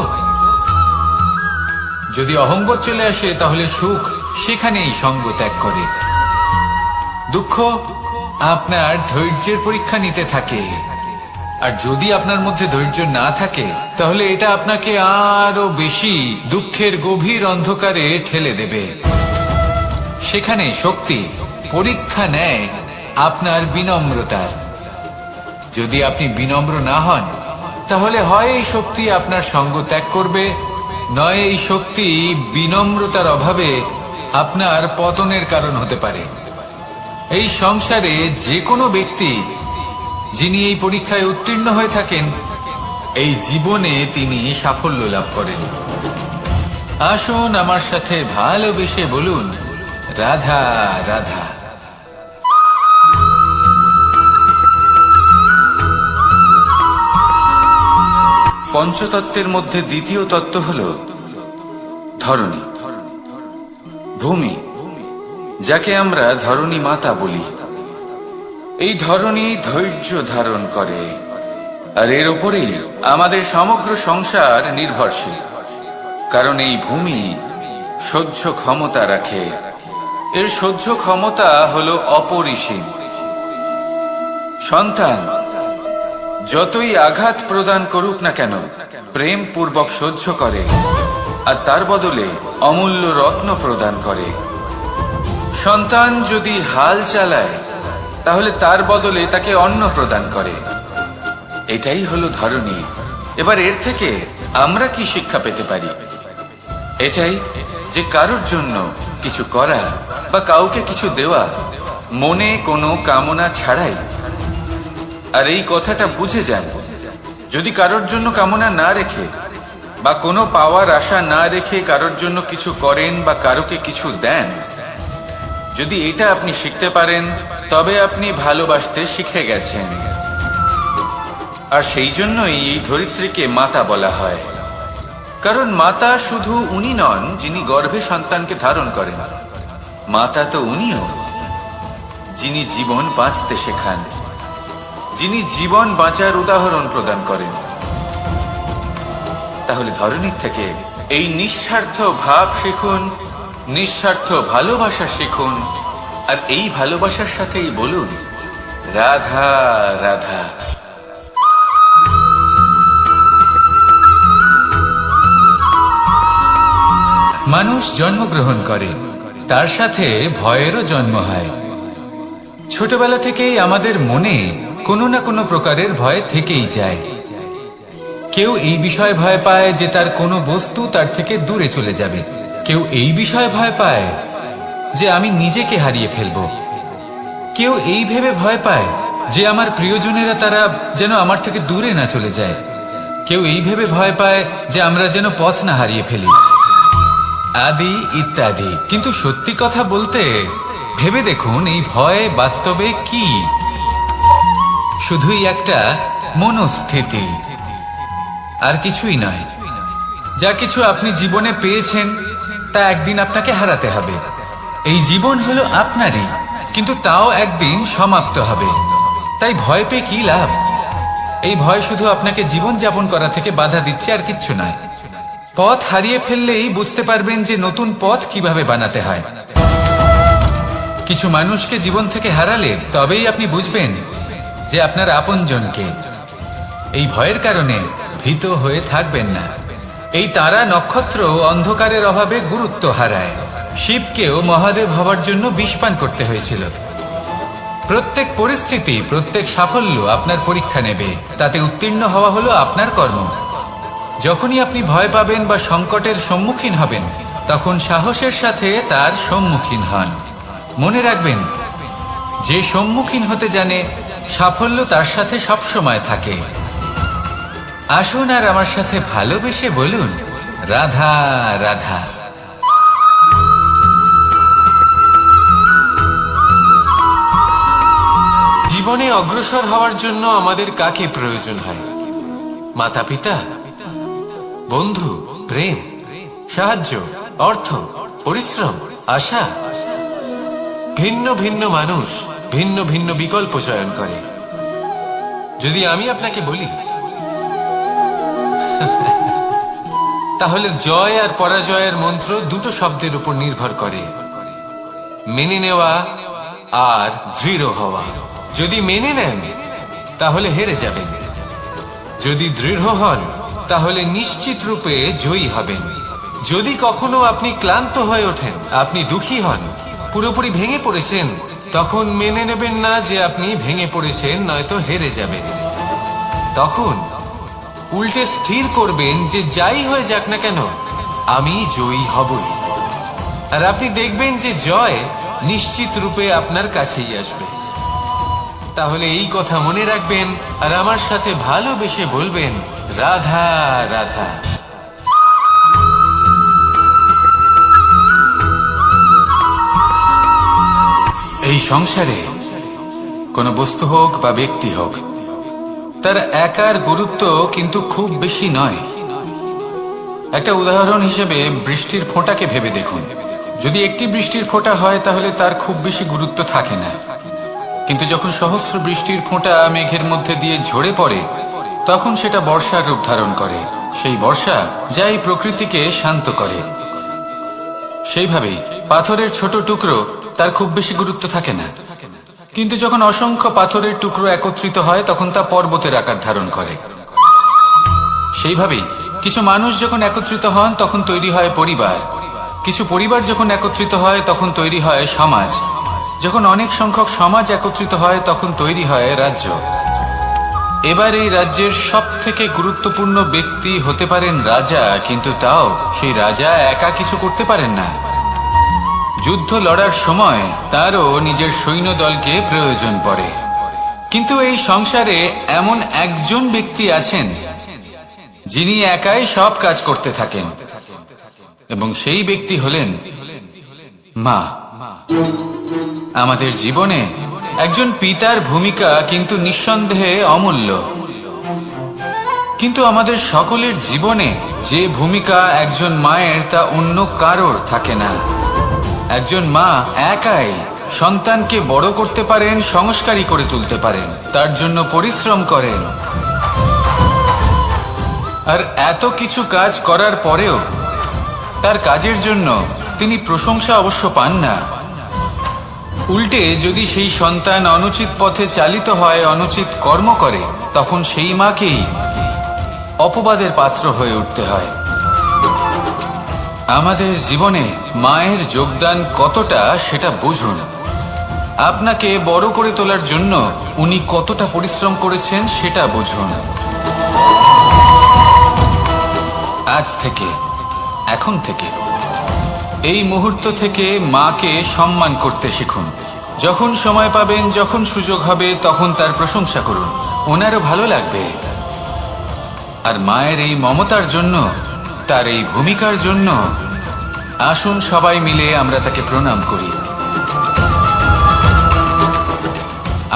যদি অহংবোধ চলে আসে তাহলে সুখ সেখানেই সঙ্গ ত্যাগ করে। দুঃখ আপনার ধৈর্যের পরীক্ষা নিতে থাকে, আর যদি আপনার মধ্যে ধৈর্য না থাকে তাহলে এটা আপনাকে আরো বেশি দুঃখের গভীর অন্ধকারে ঠেলে দেবে। সেখানে শক্তি পরীক্ষা নেয় আপনার বিনম্রতার। যদি আপনি বিনম্র না হন তাহলে হয় এই শক্তি আপনার সঙ্গ ত্যাগ করবে, নয় এই শক্তি বিনম্রতার অভাবে আপনার পতনের কারণ হতে পারে। এই সংসারে যে কোনো ব্যক্তি যিনি এই পরীক্ষায় উত্তীর্ণ হয়ে থাকেন এই জীবনে তিনি সাফল্য লাভ করেন। আসুন আমার সাথে ভালোবেসে বলুন, রাধা রাধা। পঞ্চতত্ত্বের মধ্যে দ্বিতীয় তত্ত্ব হল ধরণী, ভূমি, যাকে আমরা ধরণী মাতা বলি। এই ধরণী ধৈর্য ধারণ করে, আর এর উপরেই আমাদের সমগ্র সংসার নির্ভরশীল। কারণ এই ভূমি সহ্য ক্ষমতা রাখে, এর সহ্য ক্ষমতা হলো অপরিসীম। সন্তান যতই আঘাত প্রদান করুক না কেন প্রেম পূর্বক সহ্য করে, আর তার বদলে অমূল্য রত্ন প্রদান করে। সন্তান যদি হাল চালায় তাহলে তার বদলে তাকে অন্ন প্রদান করে। এটাই হলো ধরণী। এবার এর থেকে আমরা কি শিক্ষা পেতে পারি? এটাই যে কারোর জন্য কিছু করা বা কাউকে কিছু দেওয়া মনে কোনো কামনা ছাড়াই। আর এই কথাটা বুঝে যান, যদি কারোর জন্য কামনা না রেখে বা কোনো পাওয়ার আশা না রেখে কারোর জন্য কিছু করেন বা কারোকে কিছু দেন, যদি এটা আপনি শিখতে পারেন তবে আপনি ভালোবাসতে শিখে গেছেন। আর সেই জন্যই এই ধরিত্রীকে মাতা বলা হয়। কারণ মাতা শুধু উনি নন যিনি গর্ভে সন্তানকে ধারণ করেন, মাতা তো উনিও যিনি জীবন বাঁচতে শেখান, যিনি জীবন বাঁচার উদাহরণ প্রদান করেন। তাহলে ধরণীর থেকে এই নিঃস্বার্থ ভাব শিখুন, নিঃস্বার্থ ভালোবাসা শিখুন, আর এই ভালোবাসার সাথেই বলুন, রাধা রাধা। মানুষ জন্মগ্রহণ করে, তার সাথে ভয়েরও জন্ম হয়। ছোটবেলা থেকেই আমাদের মনে কোনো না কোনো প্রকারের ভয় থেকেই যায়। কেউ এই বিষয়ে ভয় পায় যে তার কোনো বস্তু তার থেকে দূরে চলে যাবে, কেউ এই বিষয়ে ভয় পায় যে আমি নিজেকে হারিয়ে ফেলব, কেউ এই ভেবে ভয় পায় যে আমার প্রিয়জনেরা তারা যেন আমার থেকে দূরে না চলে যায়, কেউ এই ভেবে ভয় পায় যে আমরা যেন পথ না হারিয়ে ফেলি, আদি ইত্যাদি। কিন্তু সত্যি কথা বলতে ভেবে দেখুন এই ভয় বাস্তবে কি? শুধুই একটা মনস্থিতি, আর কিছুই নয়। যা কিছু আপনি জীবনে পেয়েছেন তা একদিন আপনাকে হারাতে হবে। এই জীবন হলো আপনারই, কিন্তু তাও একদিন সমাপ্ত হবে। তাই ভয় পেয়ে কি লাভ? এই ভয় শুধু আপনাকে জীবন যাপন করা থেকে বাধা দিচ্ছে, আর কিচ্ছু নয়। পথ হারিয়ে ফেললেই বুঝতে পারবেন যে নতুন পথ কিভাবে বানাতে হয়। কিছু মানুষকে জীবন থেকে হারালে তবেই আপনি বুঝবেন যে আপনার আপনজনকে। এই ভয়ের কারণে ভীত হয়ে থাকবেন না। এই তারা নক্ষত্র অন্ধকারের অভাবে গুরুত্ব হারায়। শিবকেও মহাদেব হবার জন্য বিষপান করতে হয়েছিল। প্রত্যেক পরিস্থিতি, প্রত্যেক সাফল্য আপনার পরীক্ষা নেবে, তাতে উত্তীর্ণ হওয়া হলো আপনার কর্ম। যখনই আপনি ভয় পাবেন বা সংকটের সম্মুখীন হবেন, তখন সাহসের সাথে তার সম্মুখীন হন। মনে রাখবেন, যে সম্মুখীন হতে জানে সাফল্য তার সাথে সবসময় থাকে। আসুন আর আমার সাথে ভালোবেসে বলুন, রাধা রাধা। জীবনে অগ্রসর হওয়ার জন্য আমাদের কাকে প্রয়োজন হয়? মাতা পিতা, বন্ধু, প্রেম, সাহায্য, অর্থ, পরিশ্রম, আশা। ভিন্ন ভিন্ন মানুষ ভিন্ন ভিন্ন বিকল্প চয়ন করে। যদি আমি আপনাকে বলি, তাহলে জয় আর পরাজয়ের মন্ত্র দুটো শব্দের উপর নির্ভর করে, মেনে নেওয়া আর দৃঢ় হওয়া। যদি মেনে নেন তাহলে হেরে যাবেন, যদি দৃঢ় হন তাহলে নিশ্চিত রূপে জয়ী হবেন। যদি কখনো আপনি ক্লান্ত হয়ে ওঠেন, আপনি দুঃখী হন, পুরোপুরি ভেঙে পড়েছেন, তখন মেনে নেবেন না যে আপনি ভেঙে পড়েছেন, নয়তো হেরে যাবেন। তখন উল্টে স্থির করবেন যে যাই হয়ে যাক না কেন, আমি জয়ী হবই। আর আপনি দেখবেন যে জয় নিশ্চিত রূপে আপনার কাছেই আসবে। তাহলে এই কথা মনে রাখবেন আর আমার সাথে ভালোবেসে বলবেন, রাধা রাধা। এই সংসারে কোনো বস্তু হোক বা ব্যক্তি হোক, তার একার গুরুত্ব কিন্তু খুব বেশি নয়। একটা উদাহরণ হিসেবে বৃষ্টির ফোঁটাকে ভেবে দেখুন। যদি একটি বৃষ্টির ফোঁটা হয় তাহলে তার খুব বেশি গুরুত্ব থাকে না, কিন্তু যখন সহস্র বৃষ্টির ফোঁটা মেঘের মধ্যে দিয়ে ঝরে পড়ে, তখন সেটা বর্ষার রূপ ধারণ করে। সেই বর্ষা যাই প্রকৃতিকে শান্ত করে। সেইভাবেই পাথরের ছোট টুকরো, তার খুব বেশি গুরুত্ব থাকে না, কিন্তু যখন অসংখ্য পাথরের টুকরো একত্রিত হয় তখন তা পর্বতের আকার ধারণ করে। সেইভাবেই কিছু মানুষ যখন একত্রিত হন তখন তৈরি হয় পরিবার, কিছু পরিবার যখন একত্রিত হয় তখন তৈরি হয় সমাজ, যখন অনেক সংখ্যক সমাজ একত্রিত হয় তখন তৈরি হয় রাজ্য। এবার এই রাজ্যের সব থেকে গুরুত্বপূর্ণ ব্যক্তি হতে পারেন রাজা, কিন্তু তাও সেই রাজা একা কিছু করতে পারেন না। যুদ্ধ লড়ার সময় তারও নিজের সৈন্যদলকে প্রয়োজন পড়ে। কিন্তু এই সংসারে এমন একজন ব্যক্তি আছেন যিনি একাই সব কাজ করতে থাকেন, এবং সেই ব্যক্তি হলেন মা। আমাদের জীবনে একজন পিতার ভূমিকা কিন্তু নিঃসন্দেহে অমূল্য, কিন্তু আমাদের সকলের জীবনে যে ভূমিকা একজন মায়ের তা অন্য কারোর থাকে না। একজন মা একাই সন্তানকে বড় করতে পারেন, সংস্কারী করে তুলতে পারেন, তার জন্য পরিশ্রম করেন। আর এত কিছু কাজ করার পরেও তার কাজের জন্য তিনি প্রশংসা অবশ্য পান না। উল্টে যদি সেই সন্তান অনুচিত পথে চালিত হয়, অনুচিত কর্ম করে, তখন সেই মাকেই অপবাদের পাত্র হয়ে উঠতে হয়। আমাদের জীবনে মায়ের যোগদান কতটা সেটা বুঝুন। আপনাকে বড় করে তোলার জন্য উনি কতটা পরিশ্রম করেছেন সেটা বুঝুন। আজ থেকে, এখন থেকে, এই মুহূর্ত থেকে মাকে সম্মান করতে শিখুন। যখন সময় পাবেন, যখন সুযোগ হবে, তখন তার প্রশংসা করুন, ওনারও ভালো লাগবে। আর মায়ের এই মমতার জন্য, তার এই ভূমিকার জন্য আসুন সবাই মিলে আমরা তাকে প্রণাম করি,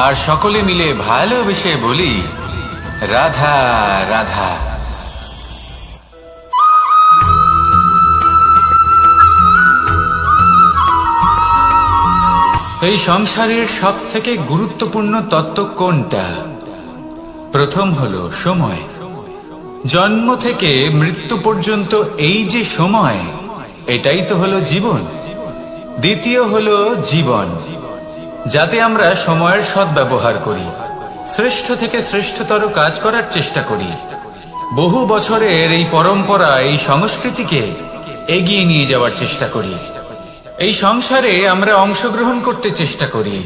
আর সকলে মিলে ভালোবেসে বলি, রাধা রাধা। এই সংসারের সব থেকে গুরুত্বপূর্ণ তত্ত্ব কোনটা? প্রথম হলো সময়। জন্ম থেকে মৃত্যু পর্যন্ত এই যে সময়, এটাই তো হলো জীবন। দ্বিতীয় হলো জীবন, যাতে আমরা সময়ের সদ্ব্যবহার করি, শ্রেষ্ঠ থেকে শ্রেষ্ঠতর কাজ করার চেষ্টা করি। বহু বছরের এই পরম্পরা, এই সংস্কৃতিকে এগিয়ে নিয়ে যাওয়ার চেষ্টা করি। এই সংসারে আমরা অংশগ্রহণ করতে চেষ্টা করি।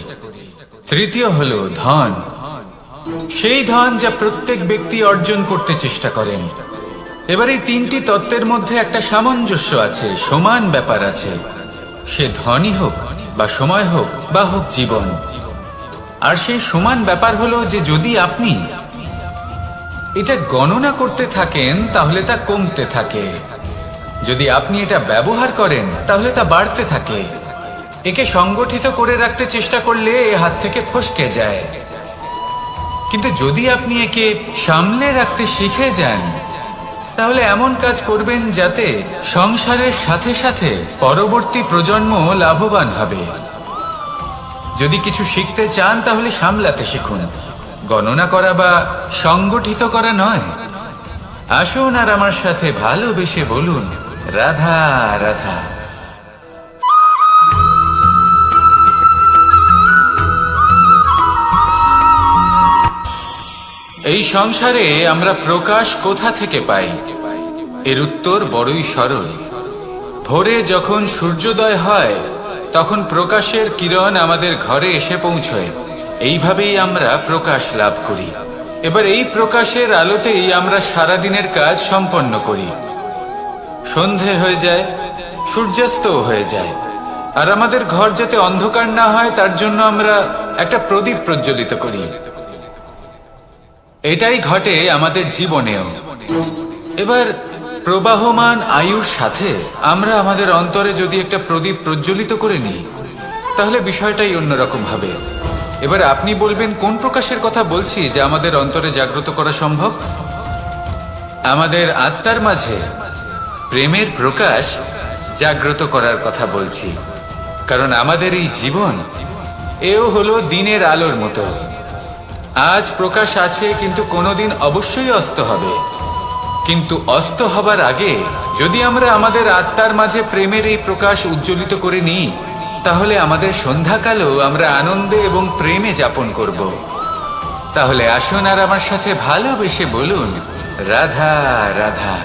তৃতীয় হলো ধন, সেই ধন যা প্রত্যেক ব্যক্তি অর্জন করতে চেষ্টা করেন। এবার এই তিনটি তত্ত্বের মধ্যে একটা সামঞ্জস্য আছে, সমান ব্যাপার আছে। সে ধনই হোক বা সময় হোক বা হোক জীবন। আর সেই সমান ব্যাপার হলো যে যদি আপনি এটা গণনা করতে থাকেন তাহলে তা কমতে থাকে, যদি আপনি এটা ব্যবহার করেন তাহলে তা বাড়তে থাকে। একে সংগঠিত করে রাখতে চেষ্টা করলে এ হাত থেকে ফসকে যায়, কিন্তু যদি আপনি একে সামলে রাখতে শিখে যান তাহলে এমন কাজ করবেন যাতে সংসারের সাথে সাথে পরবর্তী প্রজন্ম লাভবান হবে। যদি কিছু শিখতে চান তাহলে সামলাতে শিখুন, গণনা করা বা সংগঠিত করা নয়। আসুন আর আমার সাথে ভালোবেসে বলুন, রাধা রাধা। এই সংসারে আমরা প্রকাশ কোথা থেকে পাই? এর উত্তর বড়ই সরল। ভোরে যখন সূর্যোদয় হয় তখন প্রকাশের কিরণ আমাদের ঘরে এসে পৌঁছয়। এইভাবেই আমরা প্রকাশ লাভ করি। এবার এই প্রকাশের আলোতেই আমরা সারাদিনের কাজ সম্পন্ন করি। সন্ধে হয়ে যায়, সূর্যাস্ত হয়ে যায়, আর আমাদের ঘর যাতে অন্ধকার না হয় তার জন্য আমরা একটা প্রদীপ প্রজ্বলিত করি। এটাই ঘটে আমাদের জীবনেও। এবার প্রবাহমান আয়ুর সাথে আমরা আমাদের অন্তরে যদি একটা প্রদীপ প্রজ্বলিত করে নিই তাহলে বিষয়টাই অন্যরকম হবে। এবার আপনি বলবেন কোন প্রকাশের কথা বলছি যা আমাদের অন্তরে জাগ্রত করা সম্ভব? আমাদের আত্মার মাঝে প্রেমের প্রকাশ জাগ্রত করার কথা বলছি। কারণ আমাদের এই জীবন এও হলো দিনের আলোর মতো। আজ প্রকাশ আছে কিন্তু কোনোদিন অবশ্যই অস্ত হবে। কিন্তু অস্ত হবার আগে যদি আমরা আমাদের আত্মার মাঝে প্রেমের এই প্রকাশ উজ্জ্বলিত করে নিই তাহলে আমাদের সন্ধ্যাকালও আমরা আনন্দে এবং প্রেমে যাপন করব। তাহলে আসুন আর আমার সাথে ভালোবেসে বলুন, রাধা রাধা।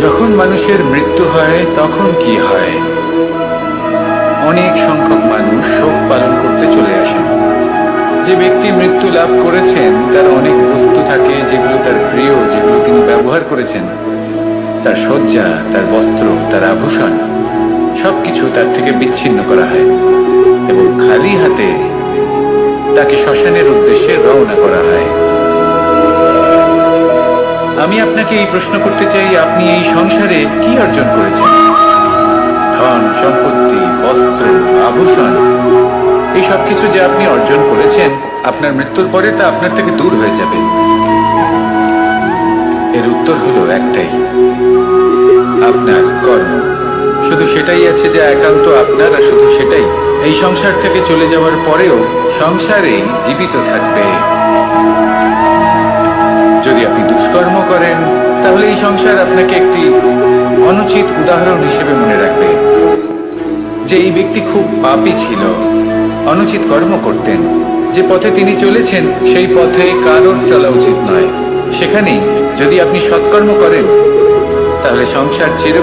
যখন মানুষের মৃত্যু হয় তখন কি হয়? অনেক সংখ্যক মানুষ শোক পালন করতে চলে আসেন। যে ব্যক্তি মৃত্যু লাভ করেছেন তার অনেক বস্তু থাকে যেগুলো তার প্রিয়, যেগুলো তিনি ব্যবহার করেছেন। তার শয্যা, তার বস্ত্র, তার আভূষণ সবকিছু তার থেকে বিচ্ছিন্ন করা হয় এবং খালি হাতে তাকে শ্মশানের উদ্দেশ্যে রওনা করা হয়। আমি আপনাকে এই প্রশ্ন করতে চাই, আপনি এই সংসারে কি অর্জন করেছেন? ধন, সম্পত্তি, বস্ত্র, আভূষণ, এই সব কিছু যে আপনি অর্জন করেছেন আপনার মৃত্যুর পরে তা আপনার থেকে দূর হয়ে যাবে। এর উত্তর হলো একটাই, আপনার কর্ম। শুধু সেটাই আছে যা একান্ত আপনার, আর শুধু সেটাই এই সংসার থেকে চলে যাওয়ার পরেও সংসারে জীবিত থাকবে। যদি আপনি দুষ্কর্ম করেন তাহলে এই সংসার আপনাকে একটি অনুচিত উদাহরণ হিসেবে মনে রাখবে যে এই ব্যক্তি খুব পাপী ছিল, অনুচিত কর্ম করতেন। যে পথে তিনি চলেছেন সেই পথে কারোর চলা উচিত নয়। সেখানেই যদি আপনি সৎকর্ম করেন তাহলে সংসার চির